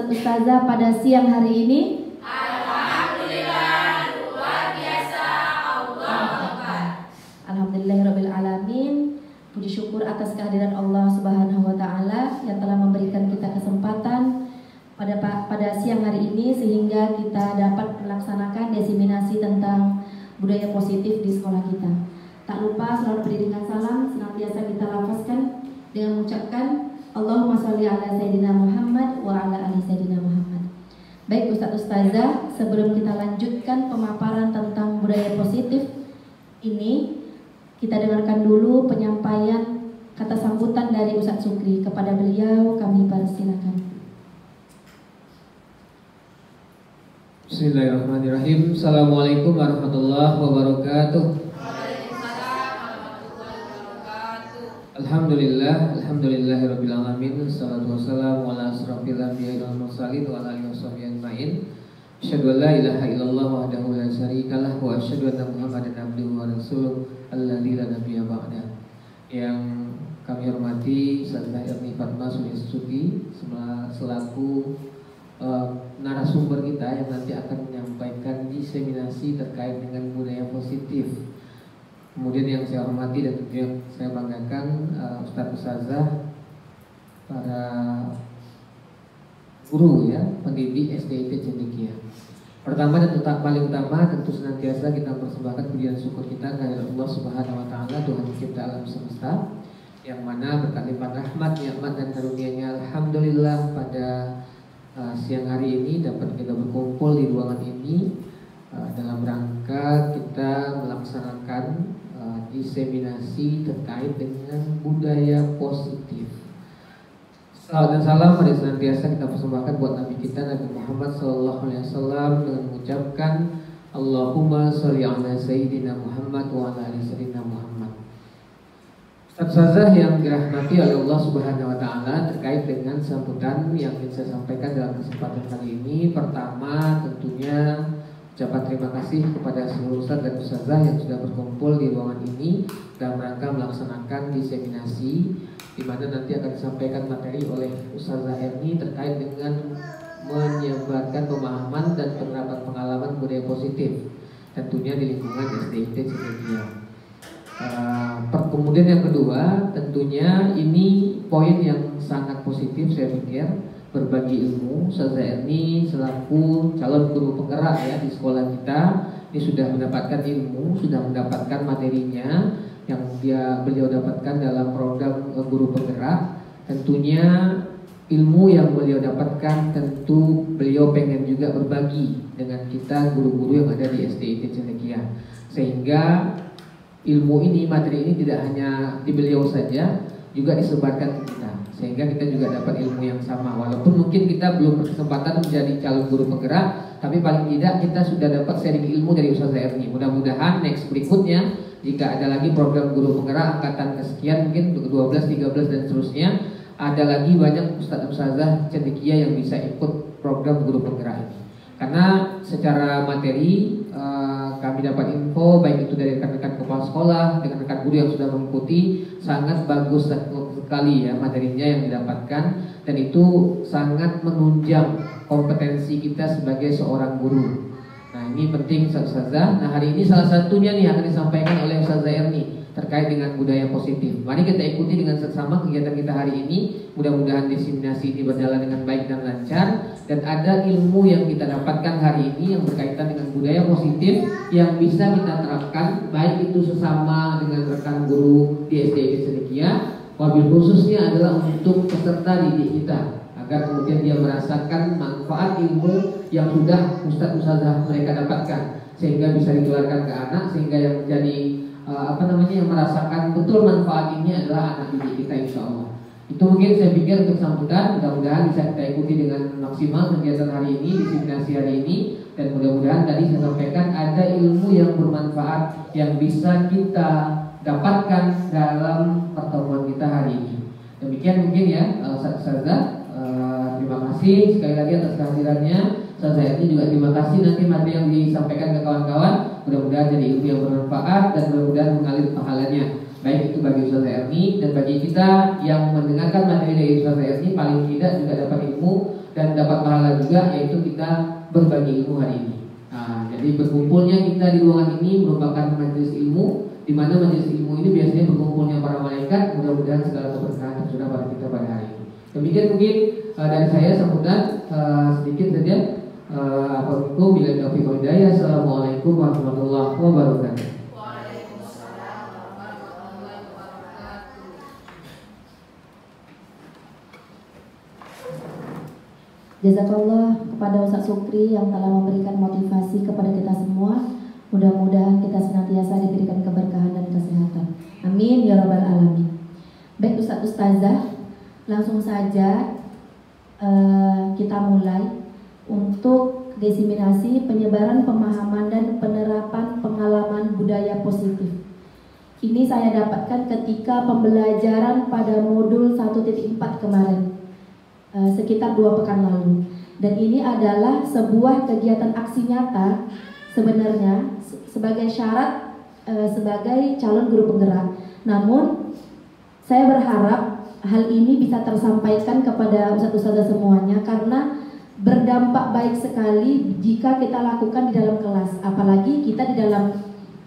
Ustazah pada siang hari ini? Alhamdulillah, luar biasa. Allahu Akbar. Alhamdulillahirabbil alamin. Puji syukur atas kehadiran Allah Subhanahu wa taala yang telah memberikan kita kesempatan pada siang hari ini sehingga kita dapat melaksanakan diseminasi tentang budaya positif di sekolah kita. Tak lupa selalu beri dengan salam senantiasa kita lafazkan dengan mengucapkan Allahumma sholli ala Sayyidina Muhammad wa ala ali Sayyidina Muhammad. Baik Ustadz Ustazah, sebelum kita lanjutkan pemaparan tentang budaya positif ini, kita dengarkan dulu penyampaian kata sambutan dari Ustadz Sukri. Kepada beliau kami persilakan. Bismillahirrahmanirrahim. Assalamualaikum warahmatullahi wabarakatuh. Alhamdulillahirabbil alamin. Wassalatu wassalamu ala asrofil anbiya'i wal mursalin wa ala alihi washabihi ajmain. Asyhadu an la ilaha illallah wahdahu la syarikalah wa asyhadu anna Muhammadan abduhu wa rasuluh alladzi la nabiyya ba'da. Yang kami hormati Ustazah Erni Fatma Sulistuti selaku narasumber kita yang nanti akan menyampaikan diseminasi terkait dengan budaya positif. Kemudian yang saya hormati dan yang saya banggakan Ustadz Ustazah, para guru ya, pendidik SDIT Cendekia. Pertama dan paling utama tentu senantiasa kita persembahkan puji dan syukur kita kepada Allah Subhanahu wa taala, Tuhan pencipta alam semesta, yang mana berkat limpah rahmat, nikmat dan karunia-Nya alhamdulillah pada siang hari ini dapat kita berkumpul di ruangan ini dalam rangka kita melaksanakan diseminasi terkait dengan budaya positif. Salam dan salam mari senantiasa kita persembahkan buat Nabi kita Nabi Muhammad SAW dengan mengucapkan Allahumma sholli ala Sayyidina Muhammad wa ala ali Sayyidina Muhammad. Ustazah yang dirahmati oleh Allah Subhanahu wa taala, terkait dengan sambutan yang ingin saya sampaikan dalam kesempatan kali ini, pertama tentunya ucapan terima kasih kepada seluruh ustaz dan ustazah yang sudah berkumpul di ruangan ini dalam rangka melaksanakan diseminasi, di mana nanti akan disampaikan materi oleh Ustazah Erni terkait dengan menyebarkan pemahaman dan penerapan pengalaman budaya positif, tentunya di lingkungan SDIT Cendekia. Kemudian yang kedua, tentunya ini poin yang sangat positif saya pikir, berbagi ilmu. Ustazah Erni selaku calon guru penggerak ya di sekolah kita, ini sudah mendapatkan ilmu, sudah mendapatkan materinya yang beliau dapatkan dalam program guru penggerak. Tentunya ilmu yang beliau dapatkan tentu beliau pengen juga berbagi dengan kita guru-guru yang ada di SDIT Cendekia, sehingga ilmu ini, materi ini tidak hanya di beliau saja, juga disebarkan ke kita, sehingga kita juga dapat ilmu yang sama. Walaupun mungkin kita belum berkesempatan menjadi calon guru penggerak, tapi paling tidak kita sudah dapat sharing ilmu dari Ustazah Erni. Mudah-mudahan next berikutnya, jika ada lagi program guru penggerak angkatan kesekian, mungkin 12, 13 dan seterusnya, ada lagi banyak ustaz-ustazah Cendekia yang bisa ikut program guru penggerak ini. Karena secara materi kami dapat info baik itu dari rekan-rekan kepala sekolah, dengan rekan guru yang sudah mengikuti, sangat bagus sekali ya materinya yang didapatkan, dan itu sangat menunjang kompetensi kita sebagai seorang guru. Nah ini penting Ustazah. Nah hari ini salah satunya nih akan disampaikan oleh Ustazah Erni terkait dengan budaya positif. Mari kita ikuti dengan seksama kegiatan kita hari ini. Mudah-mudahan diseminasi ini berjalan dengan baik dan lancar, dan ada ilmu yang kita dapatkan hari ini yang berkaitan dengan budaya positif yang bisa kita terapkan baik itu sesama dengan rekan guru di SDIT Cendekia, wabil khususnya adalah untuk peserta didik kita, agar kemudian dia merasakan manfaat ilmu yang sudah ustaz-ustazah mereka dapatkan, sehingga bisa ditularkan ke anak, sehingga yang menjadi yang merasakan betul manfaat ini adalah anak didik kita insya Allah. Itu mungkin saya pikir untuk sambutan, mudah-mudahan bisa kita ikuti dengan maksimal kegiatan hari ini, diseminasi hari ini, dan mudah-mudahan tadi saya sampaikan ada ilmu yang bermanfaat yang bisa kita dapatkan dalam pertemuan kita hari ini. Demikian mungkin ya Ustazah. Terima kasih sekali lagi atas kehadirannya. Saya juga terima kasih nanti materi yang disampaikan ke kawan-kawan. Mudah-mudahan jadi ilmu yang bermanfaat dan mudah-mudahan mengalir pahalanya. Baik itu bagi Ustazah Erni dan bagi kita yang mendengarkan materi dari Ustazah Erni, paling tidak juga dapat ilmu dan dapat pahala juga, yaitu kita berbagi ilmu hari ini. Nah, jadi berkumpulnya kita di ruangan ini merupakan majelis ilmu, di mana majelis ilmu ini biasanya berkumpulnya para malaikat. Mudah-mudahan segala keberkahan tercurah pada kita pada hari ini. Demikian mungkin dari saya sambutan sedikit saja. Assalamualaikum warahmatullahi wabarakatuh. Assalamualaikum warahmatullahi wabarakatuh. Jazakallah kepada Ustaz Sukri yang telah memberikan motivasi kepada kita semua. Mudah-mudahan kita senantiasa diberikan keberkahan dan kesehatan. Amin ya rabbal alamin. Baik Ustaz Ustazah, langsung saja kita mulai untuk diseminasi penyebaran pemahaman dan penerapan pengalaman budaya positif. Ini saya dapatkan ketika pembelajaran pada modul 1.4 kemarin, sekitar 2 pekan lalu. Dan ini adalah sebuah kegiatan aksi nyata sebenarnya sebagai syarat sebagai calon guru penggerak. Namun saya berharap hal ini bisa tersampaikan kepada ustadz-ustadzah semuanya, karena berdampak baik sekali jika kita lakukan di dalam kelas. Apalagi kita di dalam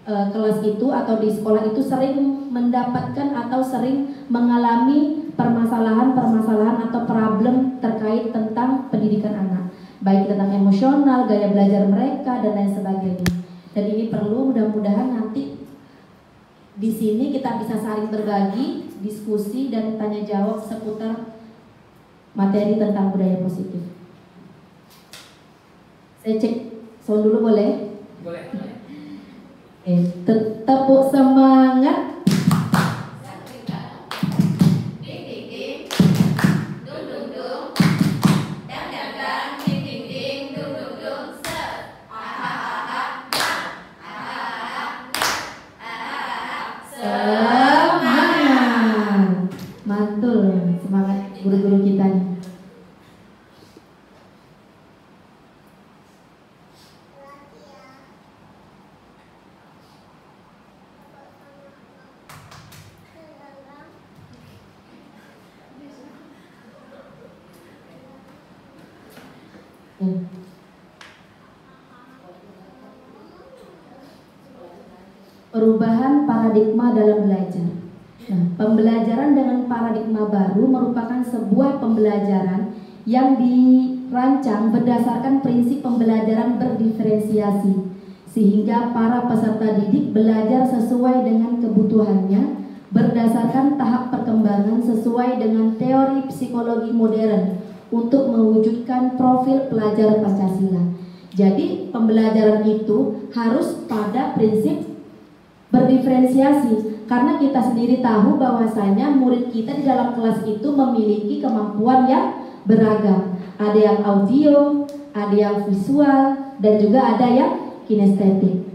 kelas itu atau di sekolah itu sering mendapatkan atau sering mengalami permasalahan-permasalahan atau problem terkait tentang pendidikan anak, baik tentang emosional, gaya belajar mereka dan lain sebagainya. Dan ini perlu mudah-mudahan nanti di sini kita bisa saling berbagi, diskusi dan tanya jawab seputar materi tentang budaya positif. Saya cek sound dulu boleh? Boleh. Tepuk semangat. Semangat. Mantul semangat guru-guru kita nih. Perubahan paradigma dalam belajar. Nah, pembelajaran dengan paradigma baru merupakan sebuah pembelajaran yang dirancang berdasarkan prinsip pembelajaran berdiferensiasi, sehingga para peserta didik belajar sesuai dengan kebutuhannya berdasarkan tahap perkembangan sesuai dengan teori psikologi modern untuk mewujudkan profil pelajar Pancasila. Jadi pembelajaran itu harus pada prinsip berdiferensiasi, karena kita sendiri tahu bahwasanya murid kita di dalam kelas itu memiliki kemampuan yang beragam. Ada yang audio, ada yang visual, dan juga ada yang kinestetik.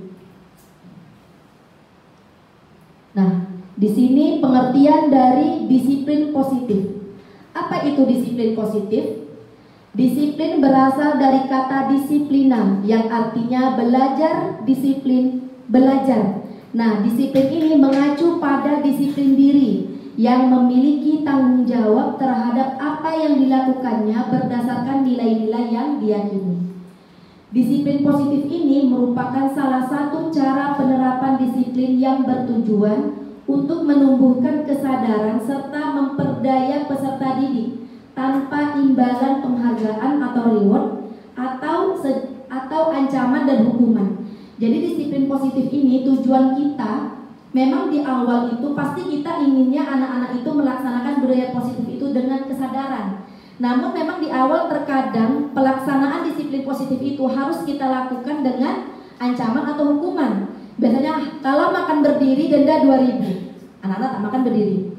Nah, di sini pengertian dari disiplin positif. Apa itu disiplin positif? Disiplin berasal dari kata disiplina yang artinya belajar, disiplin, belajar. Nah, disiplin ini mengacu pada disiplin diri yang memiliki tanggung jawab terhadap apa yang dilakukannya berdasarkan nilai-nilai yang diyakini. Disiplin positif ini merupakan salah satu cara penerapan disiplin yang bertujuan untuk menumbuhkan kesadaran serta memperdaya peserta didik tanpa imbalan penghargaan atau reward atau ancaman dan hukuman. Jadi disiplin positif ini tujuan kita memang di awal itu pasti kita inginnya anak-anak itu melaksanakan budaya positif itu dengan kesadaran. Namun memang di awal terkadang pelaksanaan disiplin positif itu harus kita lakukan dengan ancaman atau hukuman. Biasanya kalau makan berdiri denda 2.000. Anak-anak tak makan berdiri.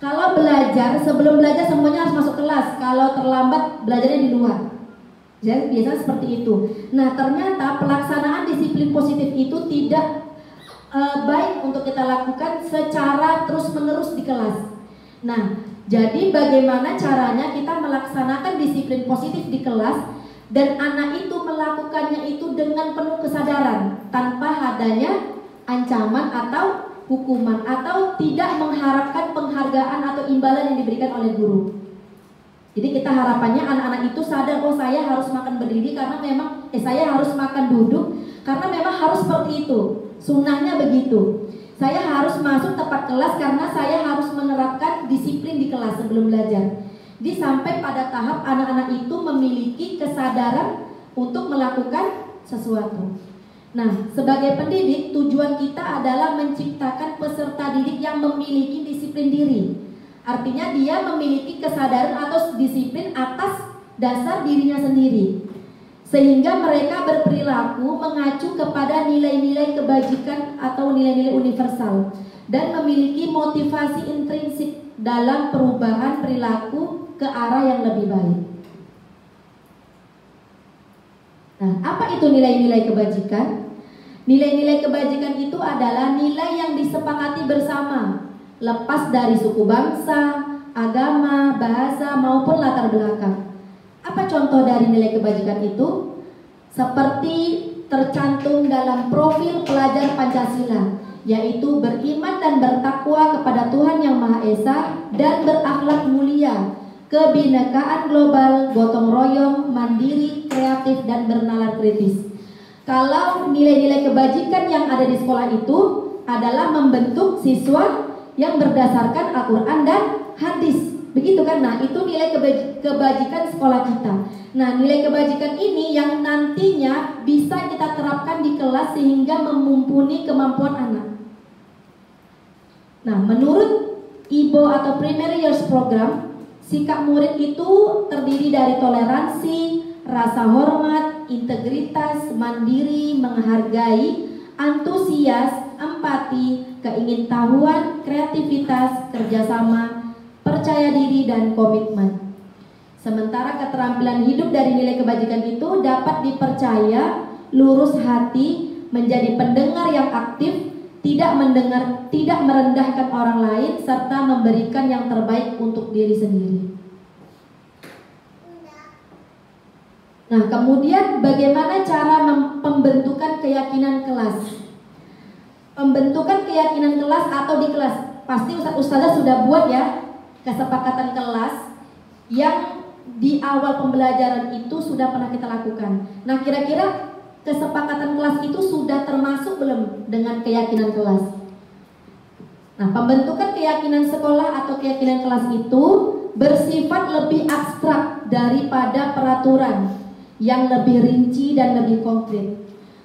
Kalau belajar, sebelum belajar semuanya harus masuk kelas. Kalau terlambat belajarnya di luar. Jadi biasanya seperti itu. Nah, ternyata pelaksanaan disiplin positif itu tidak baik untuk kita lakukan secara terus-menerus di kelas. Nah, jadi bagaimana caranya kita melaksanakan disiplin positif di kelas dan anak itu melakukannya itu dengan penuh kesadaran tanpa adanya ancaman atau hukuman atau tidak mengharapkan penghargaan atau imbalan yang diberikan oleh guru. Jadi kita harapannya anak-anak itu sadar, oh saya harus makan berdiri karena memang saya harus makan duduk karena memang harus seperti itu. Sunnahnya begitu. Saya harus masuk tepat kelas karena saya harus menerapkan disiplin di kelas sebelum belajar. Jadi sampai pada tahap anak-anak itu memiliki kesadaran untuk melakukan sesuatu. Nah, sebagai pendidik, tujuan kita adalah menciptakan peserta didik yang memiliki disiplin diri. Artinya dia memiliki kesadaran atau disiplin atas dasar dirinya sendiri. Sehingga mereka berperilaku mengacu kepada nilai-nilai kebajikan atau nilai-nilai universal. Dan memiliki motivasi intrinsik dalam perubahan perilaku ke arah yang lebih baik. Nah, apa itu nilai-nilai kebajikan? Nilai-nilai kebajikan itu adalah nilai yang disepakati bersama, lepas dari suku bangsa, agama, bahasa, maupun latar belakang. Apa contoh dari nilai kebajikan itu? Seperti tercantum dalam profil pelajar Pancasila, yaitu beriman dan bertakwa kepada Tuhan Yang Maha Esa dan berakhlak mulia, kebinekaan global, gotong royong, mandiri, kreatif, dan bernalar kritis. Kalau nilai-nilai kebajikan yang ada di sekolah itu adalah membentuk siswa yang berdasarkan Al-Quran dan hadis, begitu kan? Nah, itu nilai kebajikan sekolah kita. Nah, nilai kebajikan ini yang nantinya bisa kita terapkan di kelas sehingga memumpuni kemampuan anak. Nah, menurut IBO atau Primary Years Program, sikap murid itu terdiri dari toleransi, rasa hormat, integritas, mandiri, menghargai, antusias, empati, keingintahuan, kreativitas, kerjasama, percaya diri, dan komitmen. Sementara keterampilan hidup dari nilai kebajikan itu dapat dipercaya, lurus hati, menjadi pendengar yang aktif, tidak merendahkan orang lain, serta memberikan yang terbaik untuk diri sendiri. Nah, kemudian bagaimana cara pembentukan keyakinan kelas? Pembentukan keyakinan kelas atau di kelas, pasti ustazah sudah buat ya kesepakatan kelas yang di awal pembelajaran itu sudah pernah kita lakukan. Nah, kira-kira kesepakatan kelas itu sudah termasuk belum dengan keyakinan kelas? Nah, pembentukan keyakinan sekolah atau keyakinan kelas itu bersifat lebih abstrak daripada peraturan yang lebih rinci dan lebih konkret.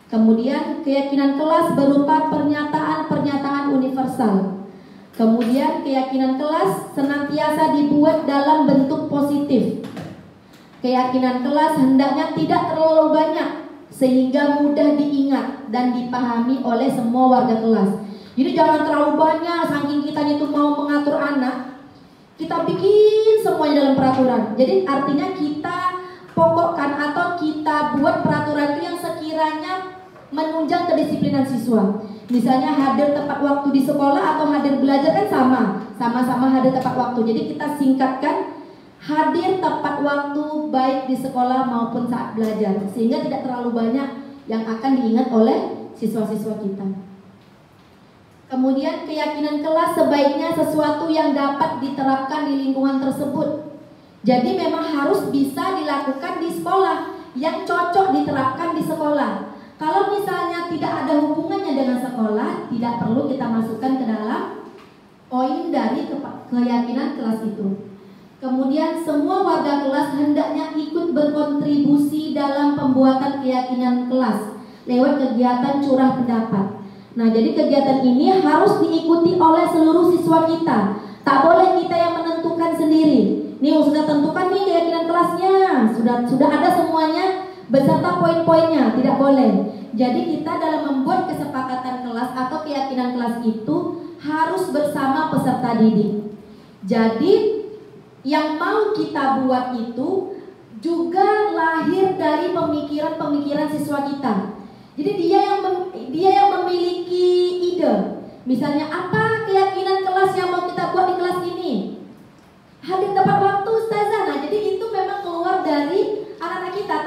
Kemudian keyakinan kelas berupa pernyataan-pernyataan universal. Kemudian keyakinan kelas senantiasa dibuat dalam bentuk positif. Keyakinan kelas hendaknya tidak terlalu banyak sehingga mudah diingat dan dipahami oleh semua warga kelas. Jadi jangan terlalu banyak, saking kita itu mau mengatur anak, kita bikin semuanya dalam peraturan. Jadi artinya kita pokokkan atau kita buat peraturan itu yang sekiranya menunjang kedisiplinan siswa. Misalnya hadir tepat waktu di sekolah atau hadir belajar kan sama-sama hadir tepat waktu. Jadi kita singkatkan hadir tepat waktu baik di sekolah maupun saat belajar, sehingga tidak terlalu banyak yang akan diingat oleh siswa-siswa kita. Kemudian keyakinan kelas sebaiknya sesuatu yang dapat diterapkan di lingkungan tersebut. Jadi memang harus bisa dilakukan di sekolah, yang cocok diterapkan di sekolah. Kalau misalnya tidak ada hubungannya dengan sekolah, tidak perlu kita masukkan ke dalam poin dari keyakinan kelas itu. Kemudian semua warga kelas hendaknya ikut berkontribusi dalam pembuatan keyakinan kelas lewat kegiatan curah pendapat. Nah, jadi kegiatan ini harus diikuti oleh seluruh siswa kita. Tak boleh kita yang menentukan sendiri. Nih sudah tentukan nih keyakinan kelasnya, sudah ada semuanya beserta poin-poinnya, tidak boleh. Jadi kita dalam membuat kesepakatan kelas atau keyakinan kelas itu harus bersama peserta didik. Jadi yang mau kita buat itu juga lahir dari pemikiran-pemikiran siswa kita. Jadi dia yang memiliki ide. Misalnya apa keyakinan kelas yang mau kita buat di kelas ini? Hadir tepat waktu ustazah. Nah, jadi itu memang keluar dari anak-anak kita.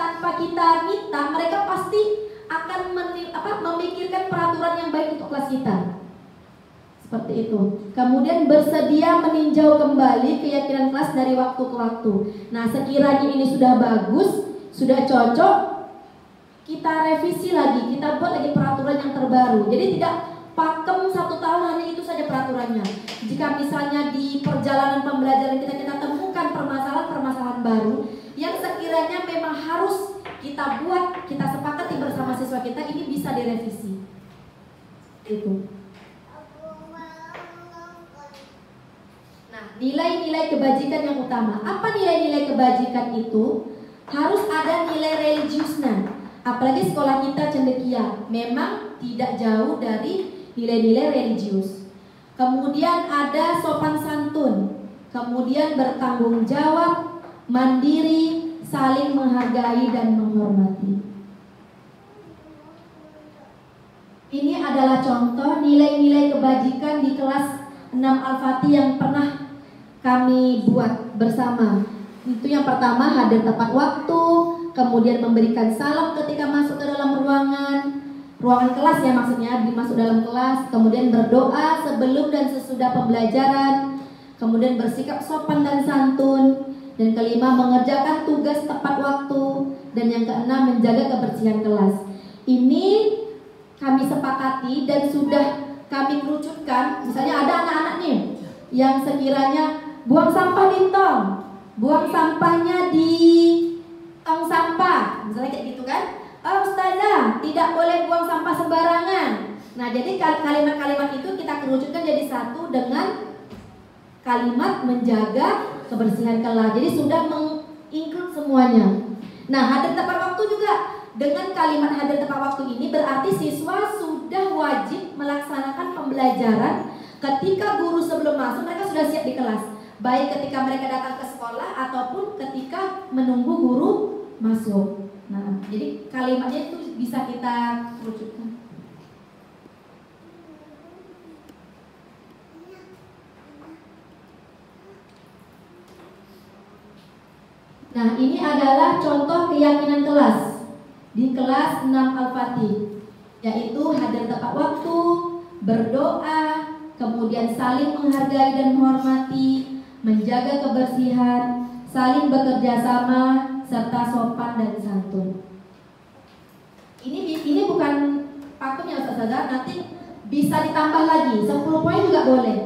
Tanpa kita minta, mereka pasti akan memikirkan peraturan yang baik untuk kelas kita. Seperti itu. Kemudian bersedia meninjau kembali keyakinan kelas dari waktu ke waktu. Nah, sekiranya ini sudah bagus, sudah cocok, kita revisi lagi, kita buat lagi peraturan yang terbaru. Jadi tidak pakem 1 tahun hanya itu saja peraturannya. Jika misalnya di perjalanan pembelajaran kita temukan permasalahan-permasalahan baru yang sekiranya memang harus kita buat, kita sepakati bersama siswa kita, ini bisa direvisi. Itu. Nah, nilai-nilai kebajikan yang utama. Apa nilai-nilai kebajikan itu? Harus ada nilai religiusnya. Apalagi sekolah kita cendekia, memang tidak jauh dari nilai-nilai religius. Kemudian ada sopan santun, kemudian bertanggung jawab, mandiri, saling menghargai dan menghormati. Ini adalah contoh nilai-nilai kebajikan di kelas 6 Al-Fatih yang pernah kami buat bersama. Itu yang pertama, hadir tepat waktu, kemudian memberikan salam ketika masuk ke dalam ruangan kelas ya, maksudnya dimasuk dalam kelas, kemudian berdoa sebelum dan sesudah pembelajaran, kemudian bersikap sopan dan santun, dan kelima mengerjakan tugas tepat waktu, dan yang keenam menjaga kebersihan kelas. Ini kami sepakati dan sudah kami kerucutkan. Misalnya ada anak-anak nih yang sekiranya buang sampah di tong, buang sampahnya di tong sampah, misalnya kayak gitu kan. Oh, Ustazah, tidak boleh buang sampah sembarangan. Nah, jadi kalimat-kalimat itu kita kerucutkan jadi satu dengan kalimat menjaga kebersihan kelas. Jadi sudah menginclude semuanya. Nah, hadir tepat waktu juga. Dengan kalimat hadir tepat waktu ini berarti siswa sudah wajib melaksanakan pembelajaran ketika guru sebelum masuk, mereka sudah siap di kelas. Baik ketika mereka datang ke sekolah ataupun ketika menunggu guru masuk. Nah, jadi kalimatnya itu bisa kita kerucutkan. Nah, ini adalah contoh keyakinan kelas di kelas 6 Al-Fatih, yaitu hadir tepat waktu, berdoa, kemudian saling menghargai dan menghormati, menjaga kebersihan, saling bekerja sama, serta sopan dan santun. Ini bukan pakem ya Ustazah, nanti bisa ditambah lagi 10 poin juga boleh.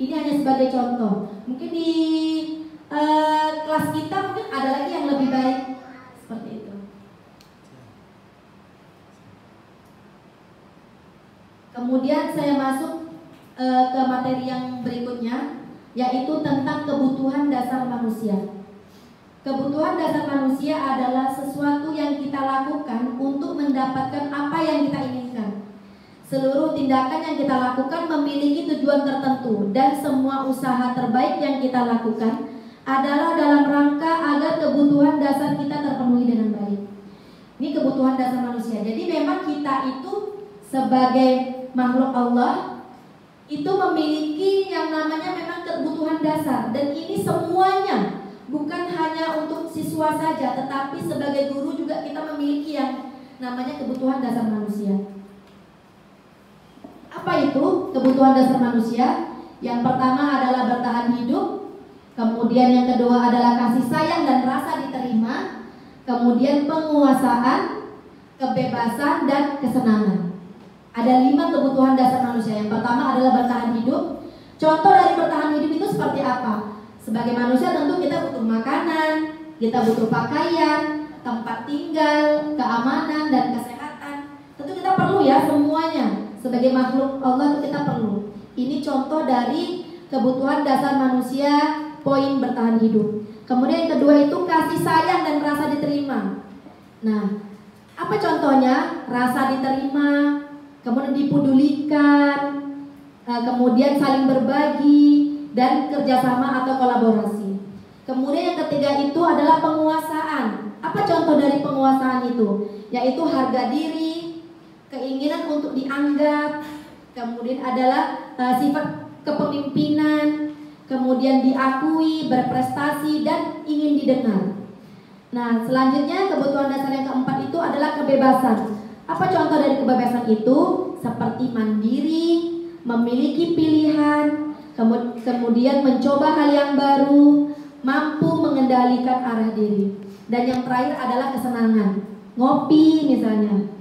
Ini hanya sebagai contoh. Mungkin di kelas kita mungkin ada lagi yang lebih baik seperti itu. Kemudian saya masuk ke materi yang berikutnya, yaitu tentang kebutuhan dasar manusia. Kebutuhan dasar manusia adalah sesuatu yang kita lakukan untuk mendapatkan apa yang kita inginkan. Seluruh tindakan yang kita lakukan memiliki tujuan tertentu, dan semua usaha terbaik yang kita lakukan adalah dalam rangka agar kebutuhan dasar kita terpenuhi dengan baik. Ini kebutuhan dasar manusia. Jadi memang kita itu sebagai makhluk Allah itu memiliki yang namanya memang kebutuhan dasar, dan ini semuanya bukan hanya untuk siswa saja, tetapi sebagai guru juga kita memiliki yang namanya kebutuhan dasar manusia. Apa itu kebutuhan dasar manusia? Yang pertama adalah bertahan hidup, kemudian yang kedua adalah kasih sayang dan rasa diterima, kemudian penguasaan, kebebasan, dan kesenangan. Ada 5 kebutuhan dasar manusia. Yang pertama adalah bertahan hidup. Contoh dari bertahan hidup itu seperti apa? Sebagai manusia tentu kita butuh makanan, kita butuh pakaian, tempat tinggal, keamanan, dan kesehatan. Tentu kita perlu ya semuanya. Sebagai makhluk Allah itu kita perlu. Ini contoh dari kebutuhan dasar manusia, poin bertahan hidup. Kemudian yang kedua itu kasih sayang dan rasa diterima. Nah, apa contohnya? Rasa diterima, kemudian dipedulikan, kemudian saling berbagi, dan kerjasama atau kolaborasi. Kemudian yang ketiga itu adalah penguasaan. Apa contoh dari penguasaan itu? Yaitu harga diri, keinginan untuk dianggap, kemudian adalah sifat kepemimpinan, kemudian diakui, berprestasi, dan ingin didengar. Nah, selanjutnya kebutuhan dasar yang keempat itu adalah kebebasan. Apa contoh dari kebebasan itu? Seperti mandiri, memiliki pilihan, kemudian mencoba hal yang baru, mampu mengendalikan arah diri. Dan yang terakhir adalah kesenangan, ngopi misalnya.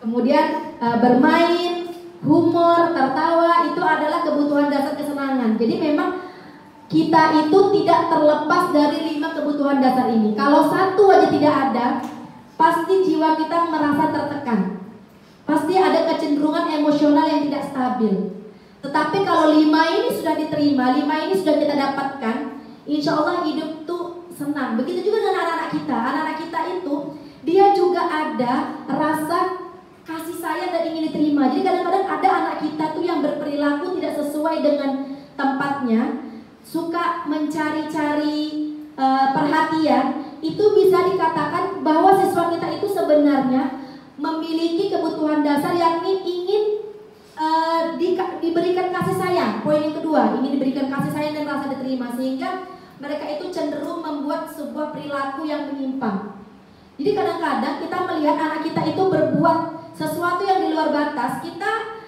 Kemudian bermain, humor, tertawa, itu adalah kebutuhan dasar kesenangan. Jadi memang kita itu tidak terlepas dari 5 kebutuhan dasar ini. Kalau satu aja tidak ada, pasti jiwa kita merasa tertekan. Pasti ada kecenderungan emosional yang tidak stabil. Tetapi kalau 5 ini sudah diterima, 5 ini sudah kita dapatkan, insya Allah hidup tuh senang. Begitu juga dengan anak-anak kita. Anak-anak kita itu dia juga ada rasa kasih sayang dan ingin diterima. Jadi kadang-kadang ada anak kita tuh yang berperilaku tidak sesuai dengan tempatnya, suka mencari-cari perhatian. Itu bisa dikatakan bahwa siswa kita itu sebenarnya memiliki kebutuhan dasar yakni ingin diberikan kasih sayang. Poin yang kedua, ingin diberikan kasih sayang dan rasa diterima, sehingga mereka itu cenderung membuat sebuah perilaku yang menyimpang. Jadi kadang-kadang kita melihat anak kita itu berbuat sesuatu yang di luar batas, kita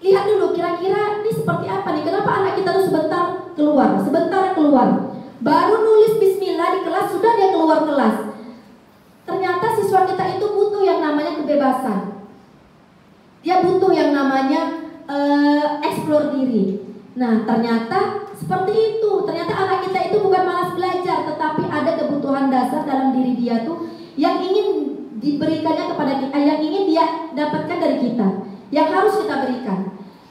lihat dulu kira-kira ini seperti apa nih. Kenapa anak kita tuh sebentar keluar, baru nulis bismillah di kelas sudah dia keluar kelas. Ternyata siswa kita itu butuh yang namanya kebebasan. Dia butuh yang namanya eksplor diri. Nah, ternyata seperti itu. Ternyata anak kita itu bukan malas belajar, tetapi ada kebutuhan dasar dalam diri dia tuh yang ingin diberikannya kepada kita, yang ingin dia dapatkan dari kita, yang harus kita berikan.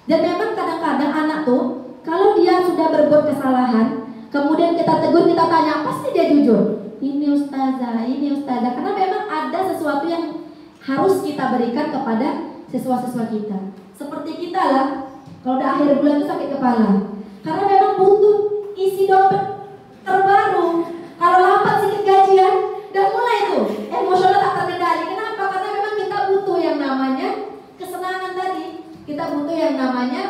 Dan memang kadang-kadang anak tuh kalau dia sudah berbuat kesalahan, kemudian kita tegur, kita tanya, pasti dia jujur. Ini ustazah, karena memang ada sesuatu yang harus kita berikan kepada siswa-siswa kita. Seperti kita lah, kalau udah akhir bulan itu sakit kepala, karena memang butuh isi dompet terbaru. Kalau lambat sedikit gajian, udah mulai tuh emosional tak terkendali. Kenapa? Karena memang kita butuh yang namanya kesenangan tadi. Kita butuh yang namanya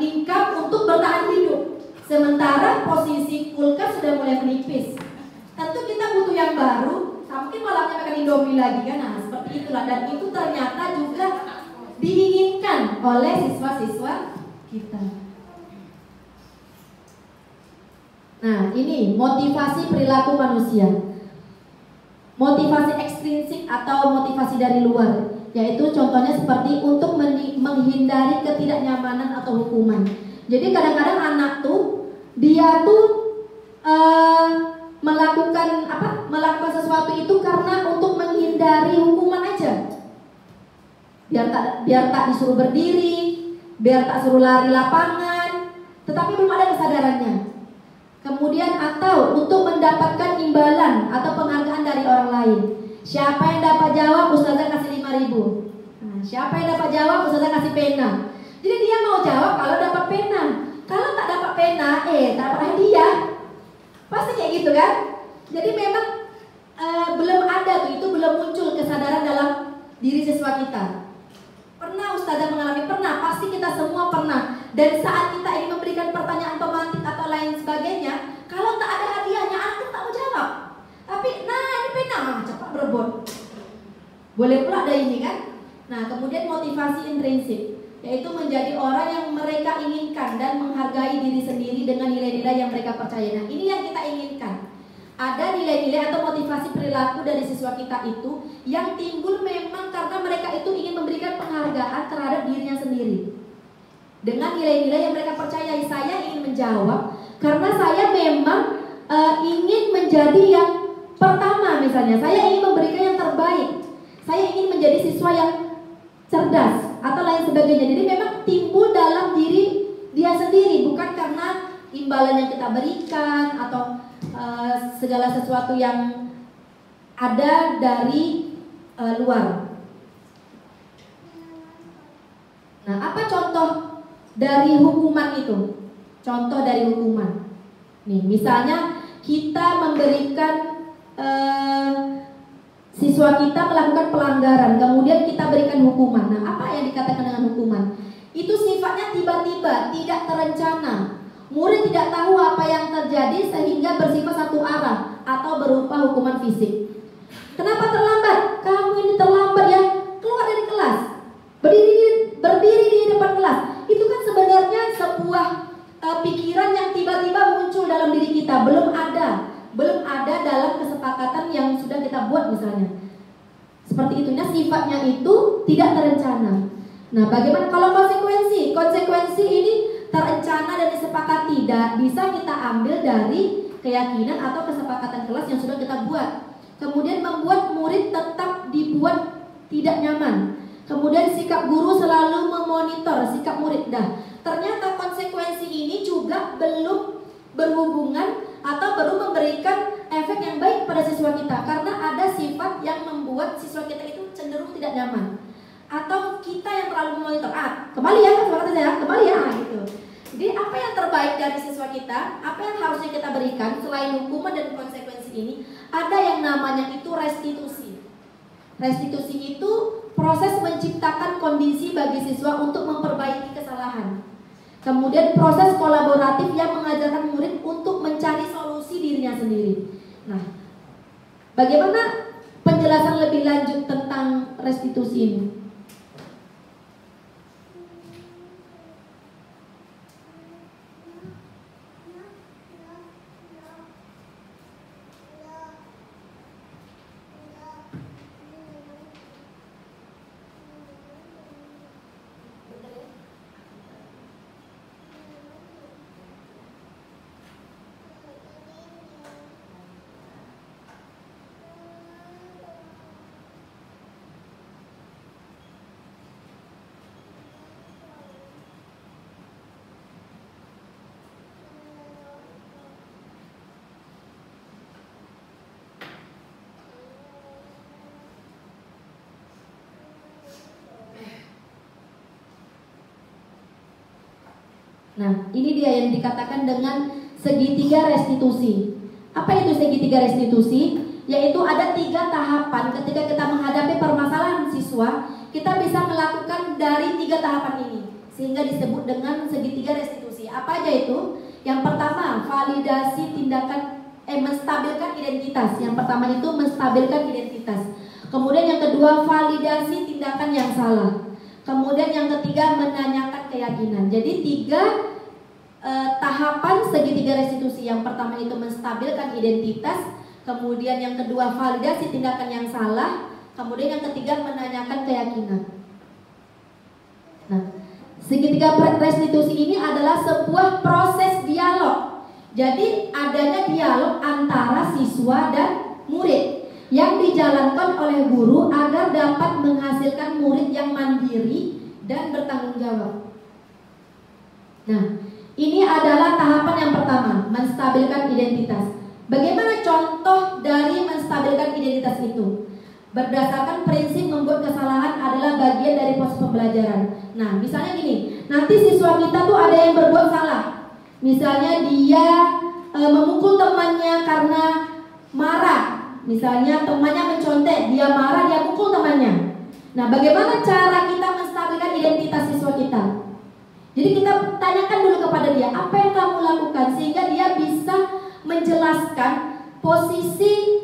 income untuk bertahan hidup. Sementara posisi kulkas sudah mulai menipis. Tentu kita butuh yang baru. Mungkin malamnya makan Indomie lagi kan. Nah, seperti itulah. Dan itu ternyata juga diinginkan oleh siswa-siswa kita. Nah, ini motivasi perilaku manusia. Motivasi ekstrinsik atau motivasi dari luar, yaitu contohnya seperti untuk menghindari ketidaknyamanan atau hukuman. Jadi kadang-kadang anak tuh dia tuh melakukan sesuatu itu karena untuk menghindari hukuman aja. Biar tak disuruh berdiri, biar tak suruh lari lapangan, tetapi belum ada kesadarannya. Kemudian atau untuk mendapatkan imbalan atau penghargaan dari orang lain. Siapa yang dapat jawab, ustazah kasih 5.000. Nah, siapa yang dapat jawab, ustazah kasih pena. Jadi dia mau jawab kalau dapat pena. Kalau tak dapat pena, tak dapat hadiah. Pasti kayak gitu kan? Jadi memang belum ada tuh, itu belum muncul kesadaran dalam diri siswa kita. Pernah ustazah mengalami? Pernah, pasti kita semua pernah. Dan saat kita ingin memberikan pertanyaan pemantik atau lain sebagainya, kalau tak ada hadiahnya, anak tak mau jawab. Tapi, ini pena, cepat berebut. Boleh pula ada ini kan? Nah, kemudian motivasi intrinsik, yaitu menjadi orang yang mereka inginkan dan menghargai diri sendiri dengan nilai-nilai yang mereka percaya. Nah, ini yang kita inginkan. Ada nilai-nilai atau motivasi perilaku dari siswa kita itu yang timbul memang karena mereka itu ingin memberikan penghargaan terhadap dirinya sendiri. Dengan nilai-nilai yang mereka percayai, saya ingin menjawab karena saya memang ingin menjadi yang pertama misalnya. Saya ingin memberikan yang terbaik. Saya ingin menjadi siswa yang cerdas atau lain sebagainya. Jadi memang timbul dalam diri dia sendiri, bukan karena imbalan yang kita berikan atau segala sesuatu yang ada dari luar. Nah, apa contoh dari hukuman itu? Contoh dari hukuman. Nih, misalnya kita memberikan siswa kita melakukan pelanggaran, kemudian kita berikan hukuman. Nah, apa yang dikatakan dengan hukuman? Itu sifatnya tiba-tiba, tidak terencana. Murid tidak tahu apa yang terjadi sehingga bersifat satu arah atau berupa hukuman fisik. Kenapa terlambat? Kamu ini terlambat ya, keluar dari kelas. Berdiri di depan kelas. pikiran yang tiba-tiba muncul dalam diri kita, belum ada dalam kesepakatan yang sudah kita buat misalnya. Seperti itu, sifatnya itu tidak terencana. Nah, bagaimana kalau konsekuensi? Konsekuensi ini terencana dan disepakati, bisa kita ambil dari keyakinan atau kesepakatan kelas yang sudah kita buat. Kemudian membuat murid tetap dibuat tidak nyaman. Kemudian sikap guru selalu memonitor sikap murid. Ternyata konsekuensi ini juga belum berhubungan atau baru memberikan efek yang baik pada siswa kita, karena ada sifat yang membuat siswa kita itu cenderung tidak nyaman, atau kita yang terlalu memonitor. Kembali ya, kembali ya gitu. Jadi apa yang terbaik dari siswa kita, apa yang harusnya kita berikan selain hukuman dan konsekuensi ini, ada yang namanya itu restitusi. Restitusi itu proses menciptakan kondisi bagi siswa untuk memperbaiki kesalahan. Kemudian proses kolaboratif yang mengajarkan murid untuk mencari solusi dirinya sendiri. Nah, bagaimana penjelasan lebih lanjut tentang restitusi ini? Nah, ini dia yang dikatakan dengan segitiga restitusi. Apa itu segitiga restitusi? Yaitu ada 3 tahapan ketika kita menghadapi permasalahan siswa, kita bisa melakukan dari 3 tahapan ini, sehingga disebut dengan segitiga restitusi. Apa aja itu? Yang pertama, validasi tindakan menstabilkan identitas. Yang pertama itu menstabilkan identitas. Kemudian yang kedua, validasi tindakan yang salah. Kemudian yang ketiga, menanyakan keyakinan. Jadi 3 tahapan segitiga restitusi. Yang pertama itu menstabilkan identitas. Kemudian yang kedua, validasi tindakan yang salah. Kemudian yang ketiga, menanyakan keyakinan. Nah, segitiga restitusi ini adalah sebuah proses dialog. Jadi adanya dialog antara siswa dan murid yang dijalankan oleh guru agar dapat menghasilkan murid yang mandiri dan bertanggung jawab. Nah, ini adalah tahapan yang pertama, menstabilkan identitas. Bagaimana contoh dari menstabilkan identitas itu? Berdasarkan prinsip membuat kesalahan adalah bagian dari proses pembelajaran. Nah, misalnya gini, nanti siswa kita tuh ada yang berbuat salah. Misalnya dia memukul temannya karena marah. Misalnya temannya mencontek, dia marah, dia pukul temannya. Nah, bagaimana cara kita menstabilkan identitas siswa kita? Jadi kita tanyakan dulu kepada dia, apa yang kamu lakukan, sehingga dia bisa menjelaskan posisi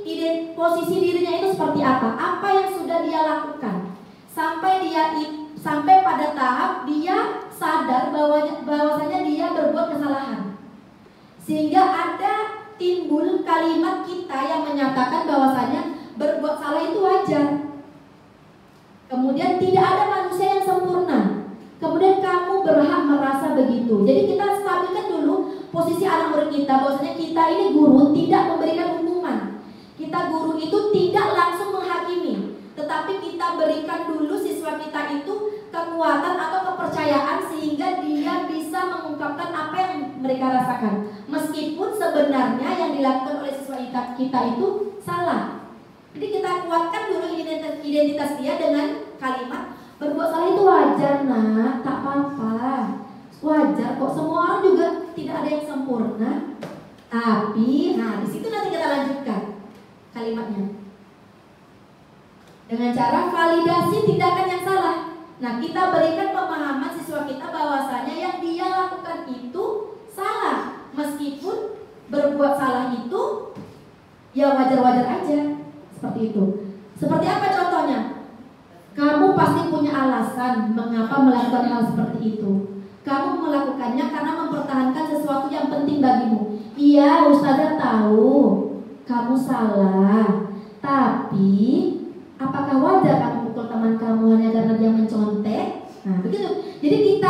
dirinya itu seperti apa yang sudah dia lakukan, sampai pada tahap dia sadar bahwasanya dia berbuat kesalahan, sehingga ada timbul kalimat kita yang menyatakan bahwasanya berbuat salah itu wajar. Kemudian tidak ada manusia yang sempurna. Kemudian kamu berhak merasa begitu. Jadi kita stabilkan dulu posisi anak murid kita, bahwasanya kita ini guru tidak memberikan hukuman. Kita guru itu tidak langsung menghakimi, tetapi kita berikan dulu siswa kita itu kekuatan atau kepercayaan sehingga dia bisa mengungkapkan apa yang mereka rasakan, meskipun sebenarnya yang dilakukan oleh siswa kita itu salah. Jadi kita kuatkan dulu identitas dia dengan kalimat, berbuat salah itu wajar nak, tak apa-apa, wajar kok, semua orang juga tidak ada yang sempurna. Tapi, nah di situ nanti kita lanjutkan kalimatnya dengan cara validasi tindakan yang salah. Nah, kita berikan pemahaman siswa kita bahwasanya yang dia lakukan itu salah, meskipun berbuat salah itu ya wajar-wajar aja, seperti itu. Seperti apa contohnya? Kamu pasti punya alasan mengapa melakukan hal seperti itu. Kamu melakukannya karena mempertahankan sesuatu Ustazah tahu kamu salah, tapi apakah wajar kamu pukul teman kamu hanya karena dia mencontek? Nah, begitu. Jadi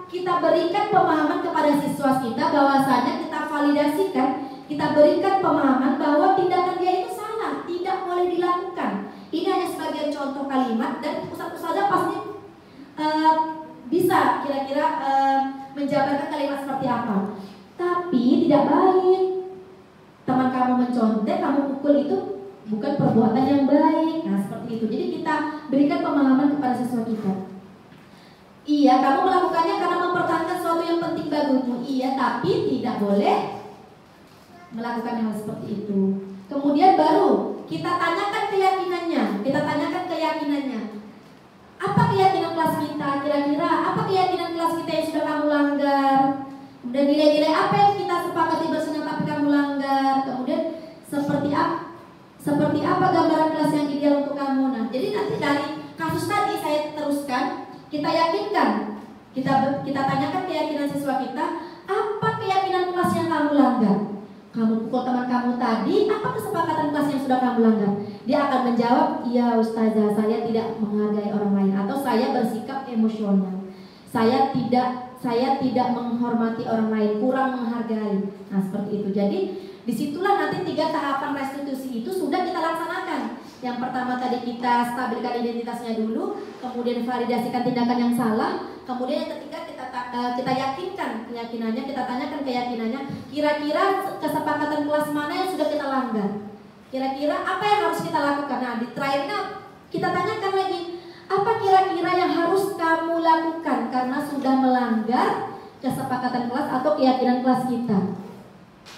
kita berikan pemahaman kepada siswa kita bahwasanya kita validasikan, kita berikan pemahaman bahwa tindakan dia itu salah, tidak boleh dilakukan. Ini hanya sebagian contoh kalimat dan ustazah pasti bisa kira-kira menjabarkan kalimat seperti apa. Tapi tidak baik. Teman kamu mencontek, kamu pukul, itu bukan perbuatan yang baik. Nah, seperti itu. Jadi kita berikan pemahaman kepada siswa kita. Iya, kamu melakukannya karena mempertahankan sesuatu yang penting bagimu. Iya, tapi tidak boleh melakukan hal seperti itu. Kemudian baru kita tanyakan keyakinannya. Apa keyakinan kelas kita? Kira-kira apa keyakinan kelas kita yang sudah kamu langgar? Kemudian nilai-nilai apa yang kita sepakati bersama tapi kamu langgar? Kemudian seperti apa gambaran kelas yang ideal untuk kamu? Nah, jadi nanti dari kasus tadi saya teruskan, kita yakinkan, kita tanyakan keyakinan siswa kita, apa keyakinan kelas yang kamu langgar? Kamu pukul teman kamu tadi, apa kesepakatan kelas yang sudah kamu langgar? Dia akan menjawab, iya ustazah, saya tidak menghargai orang lain, atau saya bersikap emosional, saya tidak menghormati orang lain, kurang menghargai. Nah, seperti itu. Jadi disitulah nanti 3 tahapan restitusi itu sudah kita laksanakan. Yang pertama tadi kita stabilkan identitasnya dulu, kemudian validasikan tindakan yang salah, kemudian yang ketiga kita yakinkan keyakinannya, kita tanyakan keyakinannya, kira-kira kesepakatan kelas mana yang sudah kita langgar, kira-kira apa yang harus kita lakukan. Nah, di terakhirnya kita tanyakan lagi, apa kira-kira yang harus kamu lakukan karena sudah melanggar kesepakatan kelas atau keyakinan kelas kita.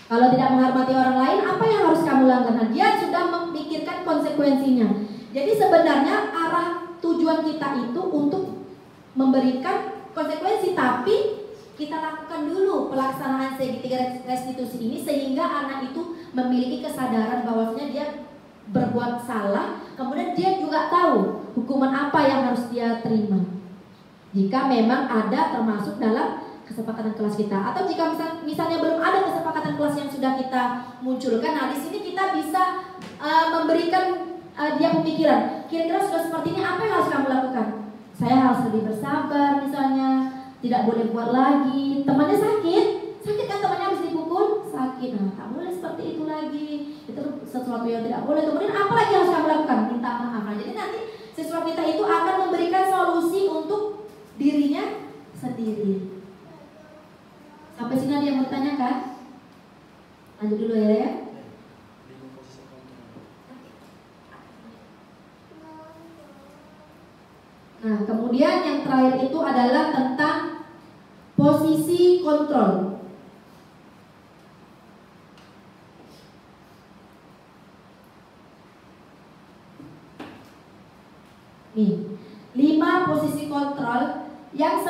Kalau tidak menghormati orang lain, apa yang harus kamu lakukan? Nah, dia sudah memikirkan konsekuensinya. Jadi sebenarnya arah tujuan kita itu untuk memberikan konsekuensi, tapi kita lakukan dulu pelaksanaan segitiga restitusi ini sehingga anak itu memiliki kesadaran bahwasanya dia berbuat salah, kemudian dia juga tahu hukuman apa yang harus dia terima jika memang ada termasuk dalam kesepakatan kelas kita, atau jika misalnya belum ada kesepakatan kelas yang sudah kita munculkan. Nah, di sini kita bisa memberikan dia pemikiran, kira-kira sudah seperti ini, apa yang harus kamu lakukan? Saya harus lebih bersabar misalnya, tidak boleh buat lagi. Temannya sakit kan, temannya habis dipukul, sakit. Nah, tak boleh seperti itu lagi, itu sesuatu yang tidak boleh. Kemudian apa lagi yang harus kamu lakukan? Minta maaf. Nah, jadi nanti siswa kita itu akan memberikan solusi untuk dirinya sendiri. Sampai sini ada yang mau ditanyakan? Lanjut dulu ya. Nah, kemudian yang terakhir itu adalah tentang posisi kontrol. Nih, 5 posisi kontrol yang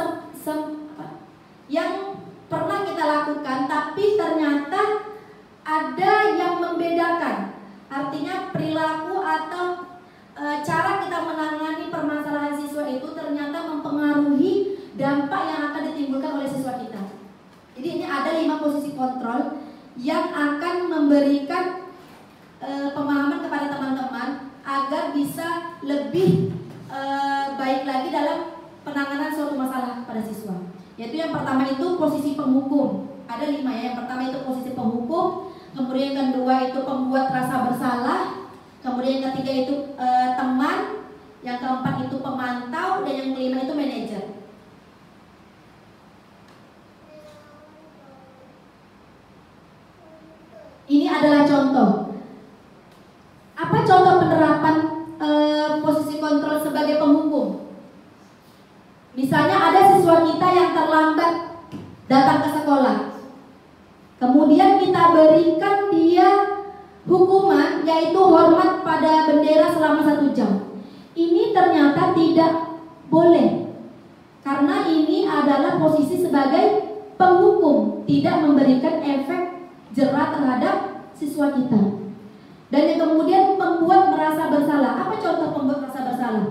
yang pernah kita lakukan, tapi ternyata ada yang membedakan. Artinya perilaku atau cara kita menangani permasalahan siswa itu ternyata mempengaruhi dampak yang akan ditimbulkan oleh siswa kita. Jadi ini ada 5 posisi kontrol yang akan memberikan pemahaman kepada teman-teman agar bisa lebih baik lagi dalam penanganan suatu masalah pada siswa. Yaitu yang pertama itu posisi penghukum. Ada 5 ya. Yang pertama itu posisi penghukum, kemudian yang kedua itu pembuat rasa bersalah, kemudian yang ketiga itu teman, yang keempat itu pemantau, dan yang kelima itu manajer. Ini adalah contoh. Apa contoh penerapan posisi kontrol sebagai penghukum? Misalnya ada siswa kita yang terlambat datang ke sekolah, kemudian kita berikan dia hukuman yaitu hormat pada bendera selama 1 jam. Ini ternyata tidak boleh, karena ini adalah posisi sebagai penghukum, tidak memberikan efek jera terhadap siswa kita. Dan yang kemudian membuat merasa bersalah. Apa contoh pembuat merasa bersalah?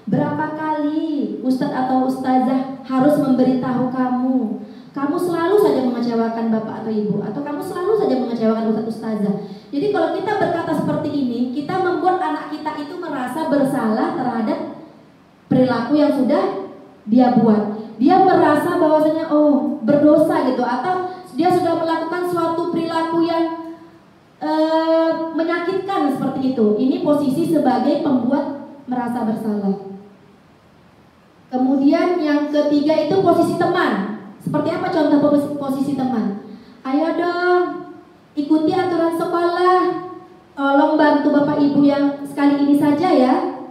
Berapa kali ustadz atau ustazah harus memberitahu kamu selalu saja mengecewakan mengecewakan bapak atau ibu, atau kamu selalu saja mengecewakan ustazah. Jadi kalau kita berkata seperti ini, kita membuat anak kita itu merasa bersalah terhadap perilaku yang sudah dia buat. Dia merasa bahwasanya oh berdosa gitu, atau dia sudah melakukan suatu perilaku yang menyakitkan seperti itu. Ini posisi sebagai pembuat merasa bersalah. Kemudian yang ketiga itu posisi teman. Seperti apa contoh posisi teman? Ayo dong, ikuti aturan sekolah. Tolong bantu bapak ibu yang sekali ini saja ya.